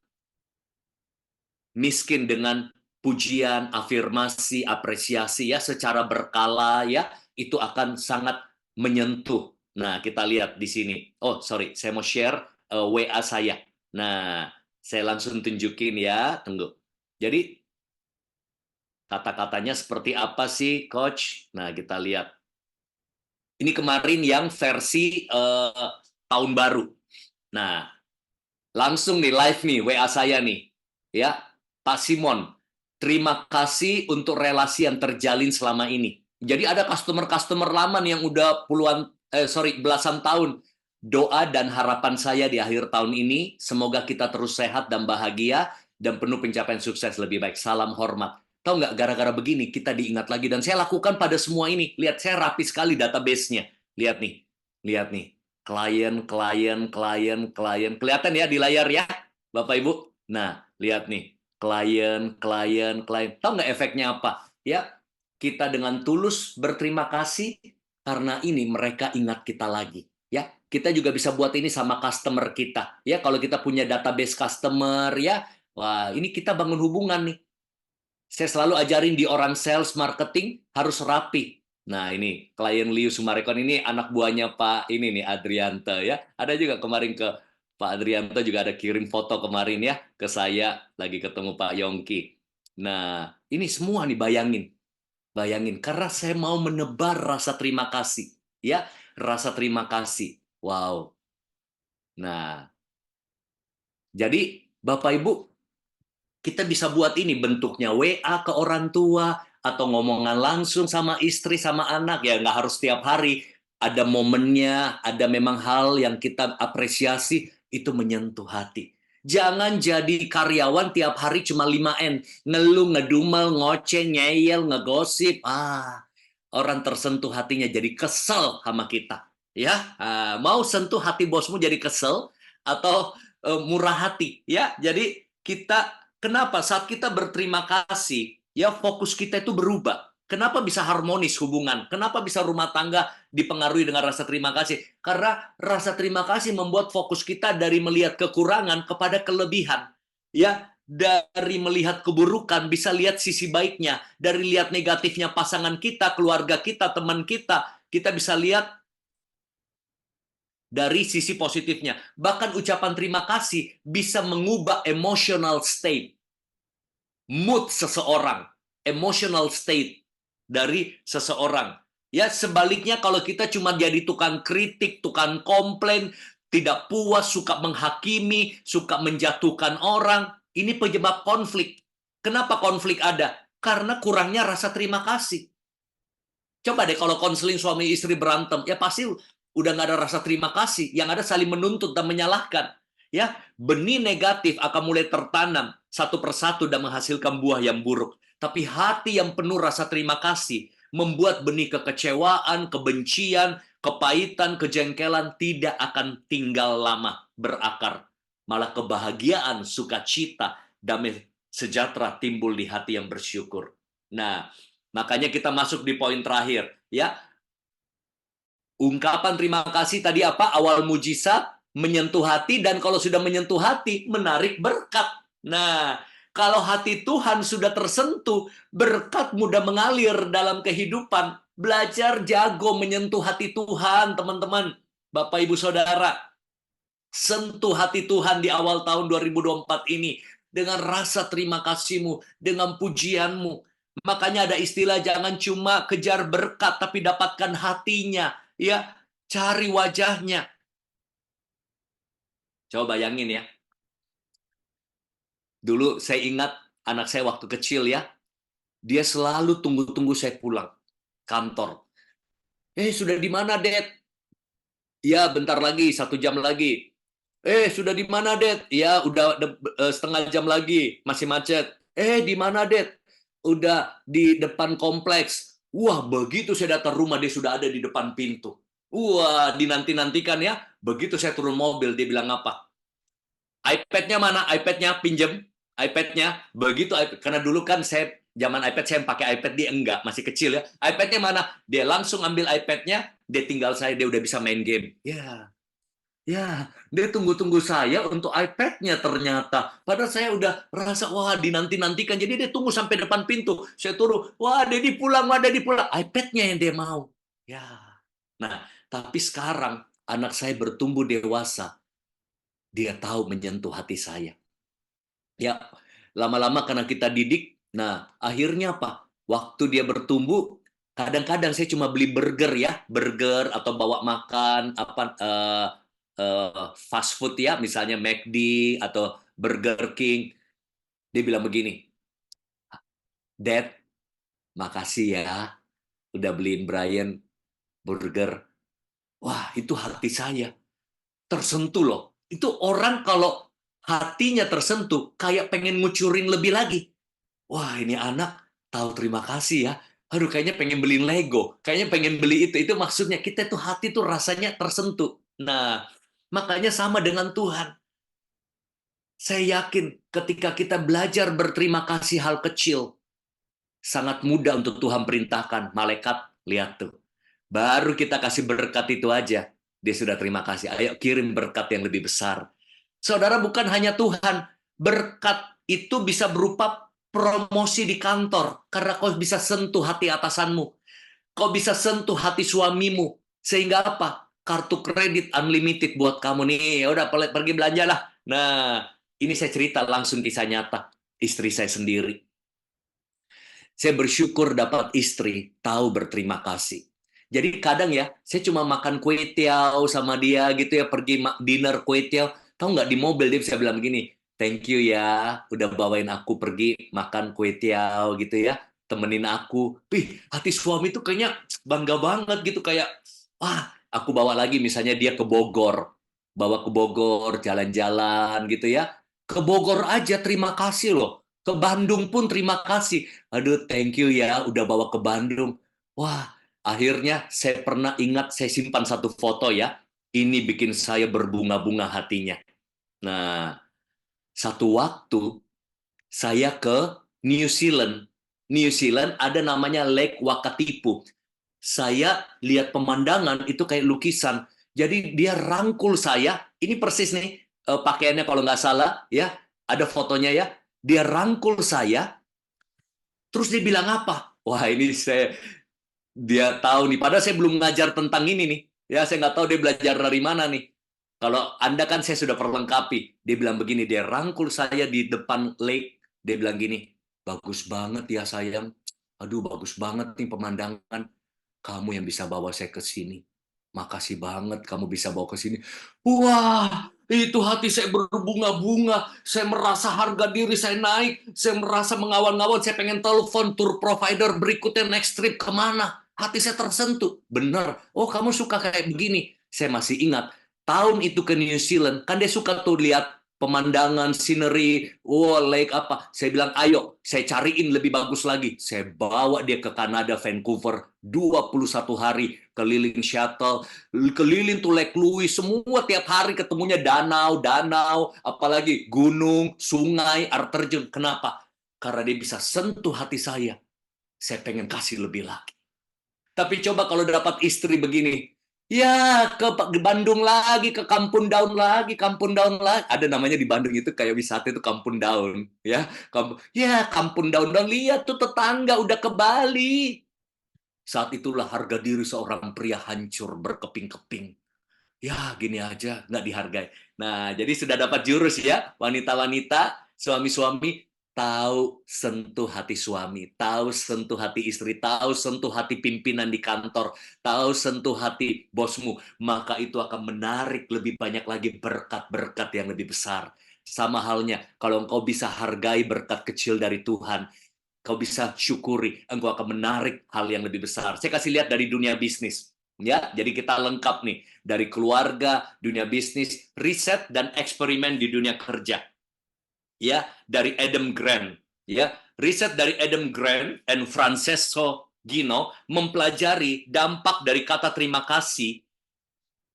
miskin dengan pujian, afirmasi, apresiasi, ya, secara berkala, ya, itu akan sangat menyentuh. Nah, kita lihat di sini. Oh, sorry, saya mau share WA saya. Nah, saya langsung tunjukin ya. Tunggu. Jadi, kata-katanya seperti apa sih, Coach? Nah, kita lihat. Ini kemarin yang versi tahun baru. Nah, langsung nih live nih WA saya nih. Ya, Pak Simon, terima kasih untuk relasi yang terjalin selama ini. Jadi ada customer-customer lama nih yang udah belasan tahun. Doa dan harapan saya di akhir tahun ini, semoga kita terus sehat dan bahagia dan penuh pencapaian sukses lebih baik. Salam hormat. Tahu nggak, gara-gara begini kita diingat lagi dan saya lakukan pada semua ini. Lihat, saya rapi sekali database-nya. Lihat nih, lihat nih. Klien. Kelihatan ya di layar ya, Bapak Ibu? Nah, lihat nih. Klien. Tahu nggak efeknya apa? Ya, kita dengan tulus berterima kasih karena ini mereka ingat kita lagi. Ya, kita juga bisa buat ini sama customer kita. Ya, kalau kita punya database customer, ya, wah, ini kita bangun hubungan nih. Saya selalu ajarin di orang sales marketing harus rapi. Nah, ini klien Liu Sumarekon ini anak buahnya Pak ini nih Adrianto, ya. Ada juga kemarin ke Pak Adrianto juga ada kirim foto kemarin ya ke saya lagi ketemu Pak Yongki. Nah, ini semua nih bayangin. Bayangin karena saya mau menebar rasa terima kasih, ya. Rasa terima kasih. Wow. Nah, jadi Bapak Ibu, kita bisa buat ini bentuknya WA ke orang tua atau ngomongan langsung sama istri sama anak, ya nggak harus setiap hari. Ada momennya, ada memang hal yang kita apresiasi, itu menyentuh hati. Jangan jadi karyawan tiap hari cuma 5N, ngeluh, ngedumel, ngoceh, ngeyel, ngegosip. Orang tersentuh hatinya jadi kesel sama kita. Ya, mau sentuh hati bosmu jadi kesel atau murah hati, ya. Jadi kita, kenapa? Saat kita berterima kasih, ya fokus kita itu berubah. Kenapa bisa harmonis hubungan? Kenapa bisa rumah tangga dipengaruhi dengan rasa terima kasih? Karena rasa terima kasih membuat fokus kita dari melihat kekurangan kepada kelebihan. Ya, dari melihat keburukan bisa lihat sisi baiknya. Dari lihat negatifnya pasangan kita, keluarga kita, teman kita bisa lihat dari sisi positifnya. Bahkan ucapan terima kasih bisa mengubah emotional state, mood seseorang, emotional state dari seseorang. Ya, sebaliknya kalau kita cuma jadi tukang kritik, tukang komplain, tidak puas, suka menghakimi, suka menjatuhkan orang, ini penyebab konflik. Kenapa konflik ada? Karena kurangnya rasa terima kasih. Coba deh kalau konseling suami istri berantem, ya pasti udah nggak ada rasa terima kasih. Yang ada saling menuntut dan menyalahkan. Ya, benih negatif akan mulai tertanam satu persatu dan menghasilkan buah yang buruk. Tapi hati yang penuh rasa terima kasih membuat benih kekecewaan, kebencian, kepahitan, kejengkelan tidak akan tinggal lama berakar. Malah kebahagiaan, sukacita, damai sejahtera timbul di hati yang bersyukur. Nah, makanya kita masuk di poin terakhir, ya. Ungkapan terima kasih tadi apa? Awal mujizat, menyentuh hati, dan kalau sudah menyentuh hati, menarik berkat. Nah, kalau hati Tuhan sudah tersentuh, berkat mudah mengalir dalam kehidupan. Belajar jago menyentuh hati Tuhan, teman-teman. Bapak, Ibu, Saudara. Sentuh hati Tuhan di awal tahun 2024 ini dengan rasa terima kasihmu, dengan pujianmu. Makanya ada istilah jangan cuma kejar berkat tapi dapatkan hatinya, ya. Cari wajahnya. Coba bayangin ya. Dulu saya ingat anak saya waktu kecil ya, dia selalu tunggu-tunggu saya pulang kantor. Sudah di mana, Dad? Ya, bentar lagi, 1 jam lagi. Sudah di mana, Dad? Ya, udah setengah jam lagi, masih macet. Di mana, Dad? Udah di depan kompleks. Wah, begitu saya datang rumah, dia sudah ada di depan pintu. Wah, dinanti-nantikan ya. Begitu saya turun mobil, dia bilang apa? iPad-nya mana? iPad-nya pinjem. iPad-nya. Begitu iPad. Karena dulu kan saya zaman iPad saya pakai iPad, dia enggak, masih kecil ya. iPad-nya mana? Dia langsung ambil iPad-nya, dia tinggal saya, dia udah bisa main game. Ya. Ya, dia tunggu-tunggu saya untuk iPad-nya ternyata. Padahal saya udah rasa, wah dinanti-nantikan. Jadi dia tunggu sampai depan pintu. Saya turun, wah Dedi pulang, wah Dedi pulang. iPad-nya yang dia mau. Ya. Nah, tapi sekarang anak saya bertumbuh dewasa. Dia tahu menyentuh hati saya. Ya, lama-lama karena kita didik, nah akhirnya apa? Waktu dia bertumbuh, kadang-kadang saya cuma beli burger ya, burger atau bawa makan apa fast food ya, misalnya McD atau Burger King. Dia bilang begini, Dad, makasih ya udah beliin Brian burger. Wah, itu hati saya tersentuh loh. Itu orang kalau hatinya tersentuh, kayak pengen ngucurin lebih lagi. Wah, ini anak tahu terima kasih ya. Aduh, kayaknya pengen beliin Lego. Kayaknya pengen beli itu. Itu maksudnya kita tuh hati tuh rasanya tersentuh. Nah, makanya sama dengan Tuhan. Saya yakin ketika kita belajar berterima kasih hal kecil, sangat mudah untuk Tuhan perintahkan. Malaikat, lihat tuh. Baru kita kasih berkat itu aja, dia sudah terima kasih. Ayo kirim berkat yang lebih besar. Saudara, bukan hanya Tuhan. Berkat itu bisa berupa promosi di kantor. Karena kau bisa sentuh hati atasanmu. Kau bisa sentuh hati suamimu. Sehingga apa? Kartu kredit unlimited buat kamu nih. Ya udah pergi belanja lah. Nah, ini saya cerita langsung kisah nyata. Istri saya sendiri. Saya bersyukur dapat istri tahu berterima kasih. Jadi kadang ya, saya cuma makan kue tiaw sama dia gitu ya, pergi dinner kue tiaw. Tahu nggak di mobil dia bisa bilang begini, thank you ya, udah bawain aku pergi makan kue tiaw gitu ya, temenin aku. Hati suami tuh kayaknya bangga banget gitu, kayak, wah, aku bawa lagi misalnya dia ke Bogor, bawa ke Bogor, jalan-jalan gitu ya. Ke Bogor aja terima kasih loh. Ke Bandung pun terima kasih. Aduh, thank you ya, udah bawa ke Bandung. Wah, akhirnya saya pernah ingat, saya simpan satu foto ya. Ini bikin saya berbunga-bunga hatinya. Nah, satu waktu saya ke New Zealand. New Zealand ada namanya Lake Wakatipu. Saya lihat pemandangan itu kayak lukisan. Jadi dia rangkul saya. Ini persis nih pakaiannya kalau nggak salah ya. Ada fotonya ya. Dia rangkul saya. Terus dia bilang apa? Wah ini dia tahu nih. Padahal saya belum ngajar tentang ini nih. Ya saya nggak tahu dia belajar dari mana nih. Kalau Anda kan saya sudah perlengkapi. Dia bilang begini. Dia rangkul saya di depan lake. Dia bilang gini. Bagus banget ya sayang. Aduh bagus banget nih pemandangan. Kamu yang bisa bawa saya ke sini. Makasih banget kamu bisa bawa ke sini. Wah, itu hati saya berbunga-bunga. Saya merasa harga diri saya naik. Saya merasa mengawal-ngawal. Saya pengen telepon tour provider berikutnya next trip kemana. Hati saya tersentuh. Bener. Oh, kamu suka kayak begini. Saya masih ingat. Tahun itu ke New Zealand. Kan dia suka tuh lihat pemandangan, scenery, lake apa. Saya bilang, ayo, saya cariin lebih bagus lagi. Saya bawa dia ke Kanada, Vancouver, 21 hari, keliling shuttle, keliling tuh Lake Louise, semua tiap hari ketemunya danau, apalagi gunung, sungai, air terjun. Kenapa? Karena dia bisa sentuh hati saya. Saya pengen kasih lebih lagi. Tapi coba kalau dapat istri begini, ya ke Bandung lagi, ke Kampung Daun lagi, Kampung Daun lagi. Ada namanya di Bandung itu kayak wisata itu Kampung Daun, ya. Kampung Daun. Dan lihat tuh tetangga udah ke Bali. Saat itulah harga diri seorang pria hancur berkeping-keping. Ya, gini aja nggak dihargai. Nah, jadi sudah dapat jurus ya, wanita-wanita, suami-suami, tahu sentuh hati suami, tahu sentuh hati istri, tahu sentuh hati pimpinan di kantor, tahu sentuh hati bosmu, maka itu akan menarik lebih banyak lagi berkat-berkat yang lebih besar. Sama halnya, kalau engkau bisa hargai berkat kecil dari Tuhan, kau bisa syukuri, engkau akan menarik hal yang lebih besar. Saya kasih lihat dari dunia bisnis. Ya, jadi kita lengkap nih dari keluarga, dunia bisnis, riset dan eksperimen di dunia kerja. Ya, dari Adam Grant. Ya, riset dari Adam Grant and Francesco Gino mempelajari dampak dari kata terima kasih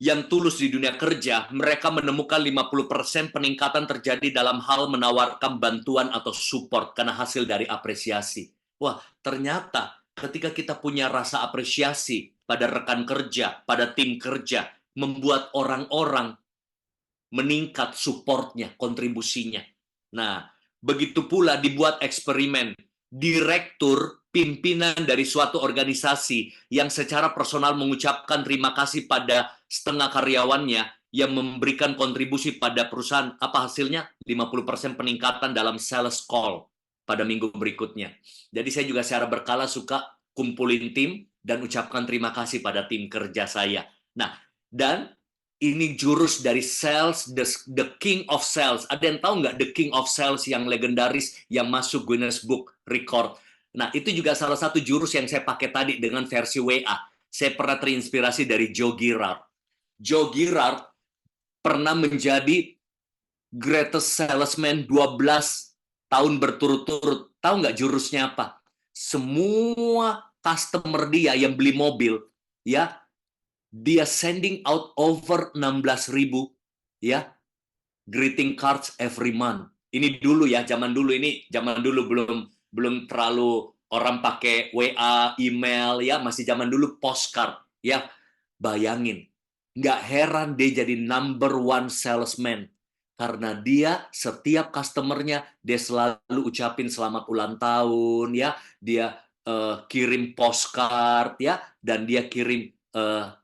yang tulus di dunia kerja. Mereka menemukan 50% peningkatan terjadi dalam hal menawarkan bantuan atau support karena hasil dari apresiasi. Wah, ternyata ketika kita punya rasa apresiasi pada rekan kerja, pada tim kerja, membuat orang-orang meningkat supportnya, kontribusinya. Nah, begitu pula dibuat eksperimen. Direktur, pimpinan dari suatu organisasi yang secara personal mengucapkan terima kasih pada setengah karyawannya yang memberikan kontribusi pada perusahaan. Apa hasilnya? 50% peningkatan dalam sales call pada minggu berikutnya. Jadi saya juga secara berkala suka kumpulin tim dan ucapkan terima kasih pada tim kerja saya. Nah, dan ini jurus dari sales, the king of sales. Ada yang tahu nggak the king of sales yang legendaris yang masuk Guinness Book Record? Nah, itu juga salah satu jurus yang saya pakai tadi dengan versi WA. Saya pernah terinspirasi dari Joe Girard. Joe Girard pernah menjadi greatest salesman 12 tahun berturut-turut. Tahu nggak jurusnya apa? Semua customer dia yang beli mobil, ya, dia sending out over 16.000 ya greeting cards every month. Ini dulu ya, zaman dulu belum terlalu orang pakai WA, email ya, masih zaman dulu postcard ya. Bayangin, nggak heran dia jadi number one salesman karena dia setiap customernya dia selalu ucapin selamat ulang tahun ya, dia kirim postcard ya, dan dia kirim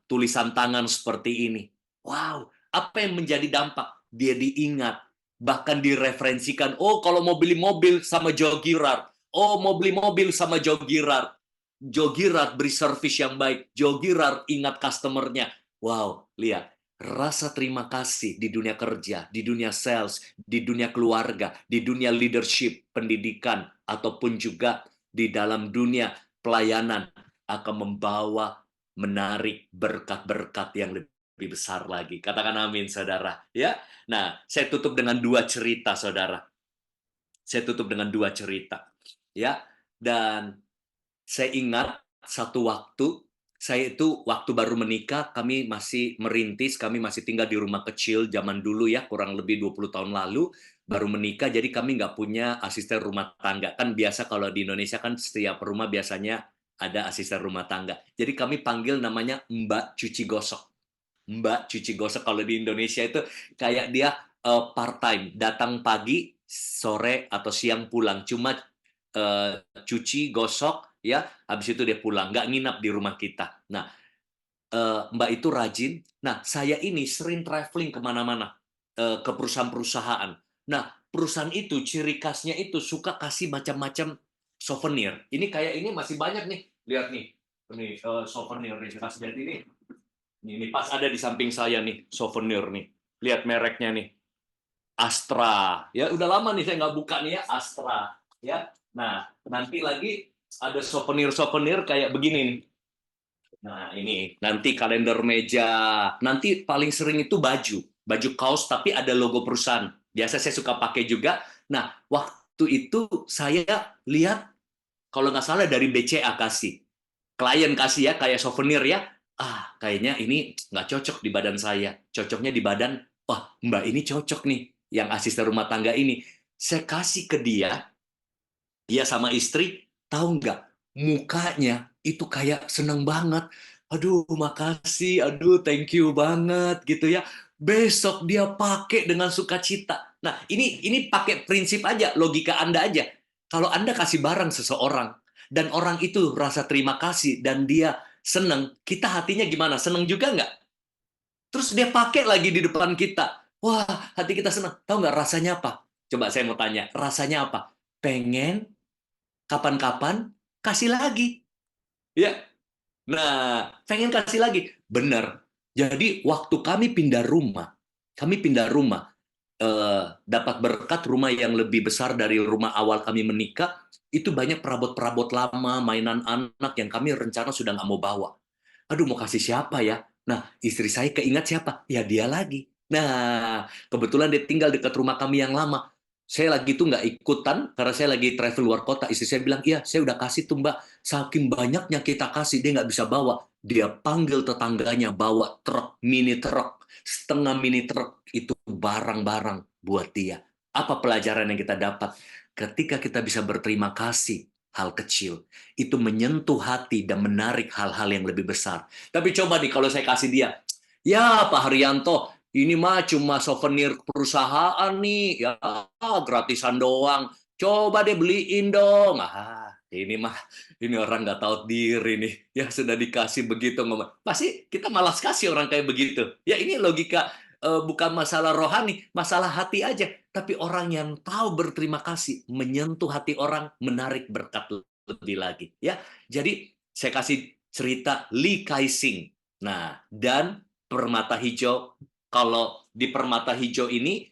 tulisan tangan seperti ini. Wow, apa yang menjadi dampak? Dia diingat, bahkan direferensikan. Oh, kalau mau beli mobil sama Joe Girard. Oh, mau beli mobil sama Joe Girard. Joe Girard beri servis yang baik. Joe Girard ingat customernya. Wow, lihat. Rasa terima kasih di dunia kerja, di dunia sales, di dunia keluarga, di dunia leadership, pendidikan, ataupun juga di dalam dunia pelayanan akan membawa menarik berkat-berkat yang lebih besar lagi. Katakan amin, saudara. Ya, nah, saya tutup dengan dua cerita, saudara. Saya tutup dengan dua cerita. Ya, dan saya ingat satu waktu, saya itu waktu baru menikah, kami masih merintis, kami masih tinggal di rumah kecil zaman dulu ya, kurang lebih 20 tahun lalu. baru menikah, jadi kami nggak punya asisten rumah tangga. Kan biasa kalau di Indonesia kan setiap rumah biasanya ada asisten rumah tangga. Jadi kami panggil namanya Mbak Cuci Gosok. Mbak Cuci Gosok kalau di Indonesia itu kayak dia part-time, datang pagi, sore, atau siang pulang. Cuma cuci, gosok, ya, habis itu dia pulang. Nggak nginap di rumah kita. Nah, Mbak itu rajin. Nah, saya ini sering traveling kemana-mana, ke perusahaan-perusahaan. Nah, perusahaan itu ciri khasnya itu suka kasih macam-macam souvenir. Ini kayak ini masih banyak nih. Lihat nih, ini souvenir nih, kasih lihat ini. Ini pas ada di samping saya nih, souvenir nih. Lihat mereknya nih, Astra. Ya, udah lama nih saya nggak buka nih ya, Astra. Ya, nah nanti lagi ada souvenir-souvenir kayak begini nih. Nah, ini nanti kalender meja. Nanti paling sering itu baju, baju kaos tapi ada logo perusahaan. Biasa saya suka pakai juga. Nah, waktu itu saya lihat kalau nggak salah dari BCA kasih. Klien kasih ya, kayak souvenir ya. Ah, kayaknya ini nggak cocok di badan saya. Cocoknya di badan, wah, Mbak ini cocok nih, yang asisten rumah tangga ini. Saya kasih ke dia, dia sama istri, tahu nggak, mukanya itu kayak seneng banget. Aduh, makasih, aduh, thank you banget, gitu ya. Besok dia pakai dengan sukacita. Nah, ini pakai prinsip aja, logika Anda aja. Kalau Anda kasih barang seseorang, dan orang itu rasa terima kasih, dan dia seneng, kita hatinya gimana? Seneng juga nggak? Terus dia pakai lagi di depan kita. Wah, hati kita seneng. Tahu nggak rasanya apa? Coba saya mau tanya, rasanya apa? Pengen kapan-kapan kasih lagi. Ya. Nah, pengen kasih lagi. Benar. Jadi waktu kami pindah rumah, dapat berkat rumah yang lebih besar dari rumah awal kami menikah, itu banyak perabot-perabot lama, mainan anak yang kami rencana sudah nggak mau bawa. Aduh, mau kasih siapa ya? Nah, istri saya keingat siapa? Ya dia lagi. Nah, kebetulan dia tinggal dekat rumah kami yang lama. Saya lagi tuh nggak ikutan karena saya lagi travel luar kota. Istri saya bilang, iya, saya udah kasih tuh Mbak. Saking banyaknya kita kasih, dia nggak bisa bawa. Dia panggil tetangganya bawa truk, mini truk, setengah mini truk itu barang-barang buat dia. Apa pelajaran yang kita dapat? Ketika kita bisa berterima kasih hal kecil, itu menyentuh hati dan menarik hal-hal yang lebih besar. Tapi coba nih kalau saya kasih dia, ya Pak Haryanto, ini mah cuma souvenir perusahaan nih, ya gratisan doang. Coba deh beliin dong. Ah, ini orang nggak tahu diri nih. Ya sudah dikasih begitu ngomong. Pasti kita malas kasih orang kayak begitu. Ya ini logika, bukan masalah rohani, masalah hati aja. Tapi orang yang tahu berterima kasih, menyentuh hati orang, menarik berkat lebih lagi. Ya, jadi saya kasih cerita Lee Kai-sing. Nah, dan Permata Hijau. Kalau di Permata Hijau ini,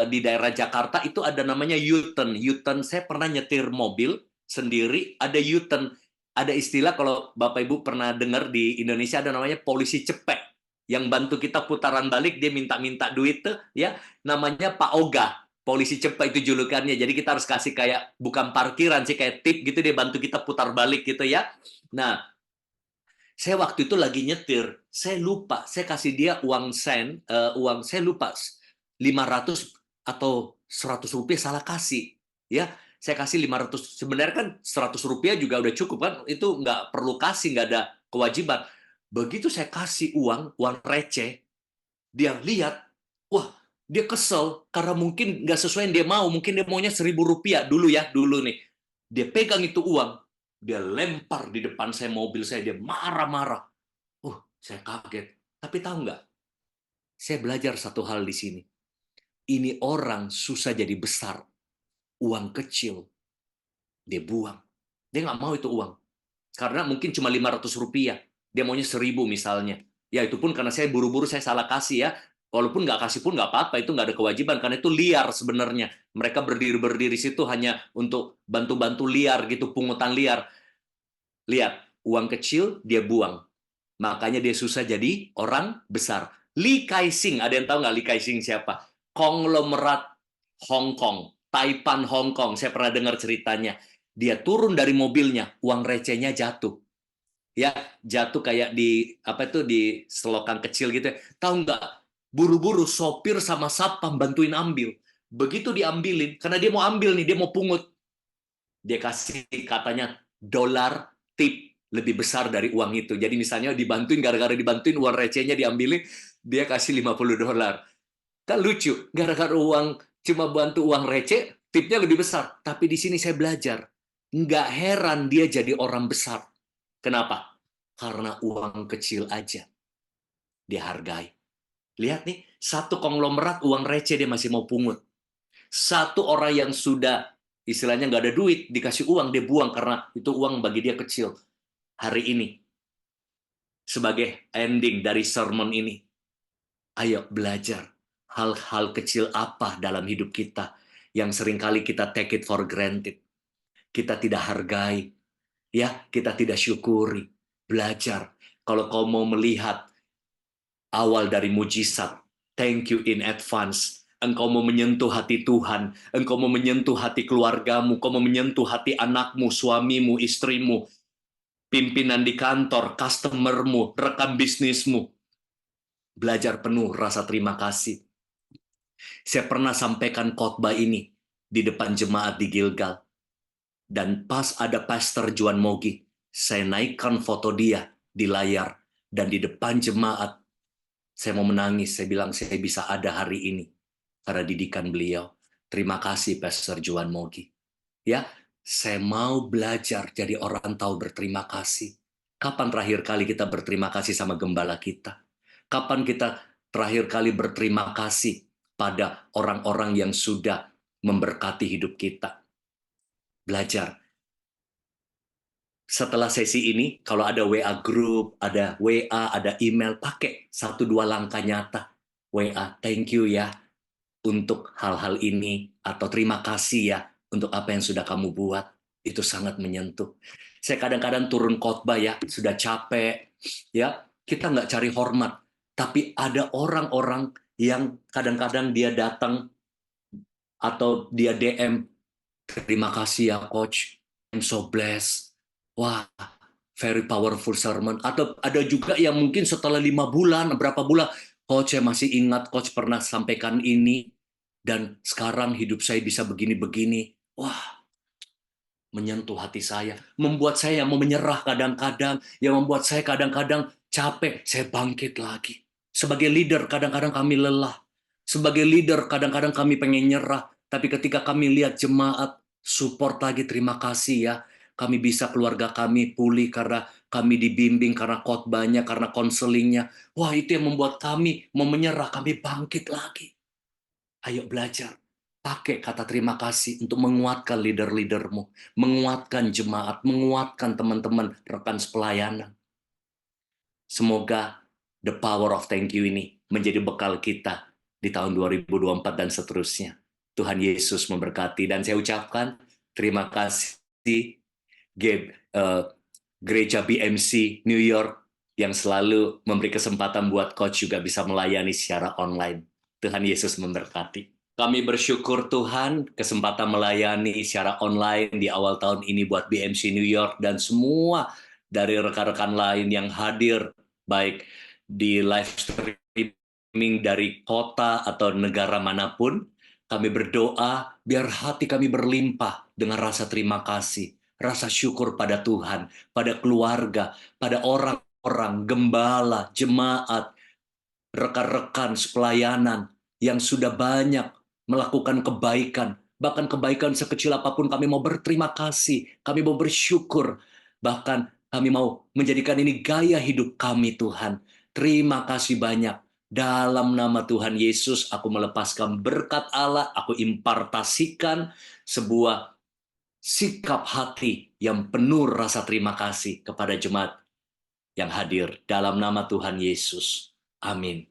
di daerah Jakarta itu ada namanya U-turn. U-turn, saya pernah nyetir mobil sendiri, ada U-turn. Ada istilah kalau Bapak Ibu pernah dengar di Indonesia ada namanya polisi cepek. Yang bantu kita putaran balik, dia minta-minta duit tuh, ya, namanya Pak Oga. Polisi cepek itu julukannya. Jadi kita harus kasih kayak bukan parkiran sih, kayak tip gitu, dia bantu kita putar balik gitu ya. Nah, saya waktu itu lagi nyetir, saya lupa, saya kasih dia uang sen, uang saya lupa 500 atau 100 rupiah salah kasih, ya. Saya kasih 500, sebenarnya kan 100 rupiah juga udah cukup kan, itu nggak perlu kasih, nggak ada kewajiban. Begitu saya kasih uang receh, dia lihat, wah, dia kesel karena mungkin nggak sesuai yang dia mau, mungkin dia maunya 1.000 rupiah dulu ya, dulu nih. Dia pegang itu uang, dia lempar di depan saya, mobil saya, dia marah-marah. Saya kaget. Tapi tahu nggak, saya belajar satu hal di sini. Ini orang susah jadi besar. Uang kecil, dia buang. Dia nggak mau itu uang. Karena mungkin cuma 500 rupiah. Dia maunya 1.000 misalnya. Ya itu pun karena saya buru-buru, saya salah kasih ya. Walaupun nggak kasih pun nggak apa-apa, itu nggak ada kewajiban. Karena itu liar sebenarnya. Mereka berdiri-berdiri situ hanya untuk bantu-bantu liar gitu, pungutan liar. Lihat, uang kecil dia buang. Makanya dia susah jadi orang besar. Lee Kai-sing, ada yang tahu nggak Lee Kai-sing siapa? Konglomerat Hong Kong, Taipan Hong Kong. Saya pernah dengar ceritanya. Dia turun dari mobilnya, uang recehnya jatuh. Ya, jatuh kayak di apa itu di selokan kecil gitu. Tahu nggak? Buru-buru sopir sama satpam bantuin ambil. Begitu diambilin, karena dia mau ambil nih, dia mau pungut. Dia kasih katanya dolar tip lebih besar dari uang itu. Jadi misalnya dibantuin, gara-gara dibantuin uang recehnya diambilin, dia kasih $50. Kan lucu, gara-gara uang cuma bantu uang receh, tipnya lebih besar. Tapi di sini saya belajar, nggak heran dia jadi orang besar. Kenapa? Karena uang kecil aja dihargai. Lihat nih, satu konglomerat uang receh dia masih mau pungut. Satu orang yang sudah istilahnya nggak ada duit, dikasih uang, dia buang karena itu uang bagi dia kecil. Hari ini, sebagai ending dari sermon ini, ayo belajar hal-hal kecil apa dalam hidup kita yang seringkali kita take it for granted. Kita tidak hargai, ya, kita tidak syukuri. Belajar. Kalau kau mau melihat awal dari mujizat, thank you in advance. Engkau mau menyentuh hati Tuhan, engkau mau menyentuh hati keluargamu, engkau mau menyentuh hati anakmu, suamimu, istrimu, pimpinan di kantor, customermu, rekan bisnismu. Belajar penuh rasa terima kasih. Saya pernah sampaikan khotbah ini di depan jemaat di Gilgal. Dan pas ada Pastor Juan Mogi, saya naikkan foto dia di layar. Dan di depan jemaat, saya mau menangis. Saya bilang, saya bisa ada hari ini karena didikan beliau. Terima kasih Pastor Juan Mogi. Ya, saya mau belajar jadi orang tahu berterima kasih. Kapan terakhir kali kita berterima kasih sama gembala kita? Kapan kita terakhir kali berterima kasih pada orang-orang yang sudah memberkati hidup kita? Belajar. Setelah sesi ini, kalau ada WA group, ada WA, ada email, pakai 1-2 langkah nyata. WA, thank you ya untuk hal-hal ini, atau terima kasih ya untuk apa yang sudah kamu buat. Itu sangat menyentuh. Saya kadang-kadang turun khotbah ya, sudah capek, ya, kita nggak cari hormat. Tapi ada orang-orang yang kadang-kadang dia datang atau dia DM, terima kasih ya coach, I'm so blessed. Wah, very powerful sermon. Atau ada juga yang mungkin setelah 5 bulan, berapa bulan, coach saya masih ingat, coach pernah sampaikan ini, dan sekarang hidup saya bisa begini-begini. Wah, menyentuh hati saya. Membuat saya mau menyerah kadang-kadang, yang membuat saya kadang-kadang capek, saya bangkit lagi. Sebagai leader, kadang-kadang kami lelah. Sebagai leader, kadang-kadang kami pengen nyerah. Tapi ketika kami lihat jemaat, support lagi, terima kasih ya. Kami bisa keluarga kami pulih karena kami dibimbing, karena khotbahnya, karena konselingnya. Wah, itu yang membuat kami mau menyerah, kami bangkit lagi. Ayo belajar. Pakai kata terima kasih untuk menguatkan leader-leadermu, menguatkan jemaat, menguatkan teman-teman rekan sepelayanan. Semoga the power of thank you ini menjadi bekal kita di tahun 2024 dan seterusnya. Tuhan Yesus memberkati, dan saya ucapkan terima kasih Gereja BMC New York yang selalu memberi kesempatan buat coach juga bisa melayani secara online. Tuhan Yesus memberkati. Kami bersyukur Tuhan kesempatan melayani secara online di awal tahun ini buat BMC New York dan semua dari rekan-rekan lain yang hadir baik di live streaming dari kota atau negara manapun. Kami berdoa biar hati kami berlimpah dengan rasa terima kasih, rasa syukur pada Tuhan, pada keluarga, pada orang-orang, gembala, jemaat, rekan-rekan sepelayanan yang sudah banyak melakukan kebaikan, bahkan kebaikan sekecil apapun kami mau berterima kasih, kami mau bersyukur, bahkan kami mau menjadikan ini gaya hidup kami Tuhan. Terima kasih banyak. Dalam nama Tuhan Yesus, aku melepaskan berkat Allah, aku impartasikan sebuah sikap hati yang penuh rasa terima kasih kepada jemaat yang hadir dalam nama Tuhan Yesus. Amin.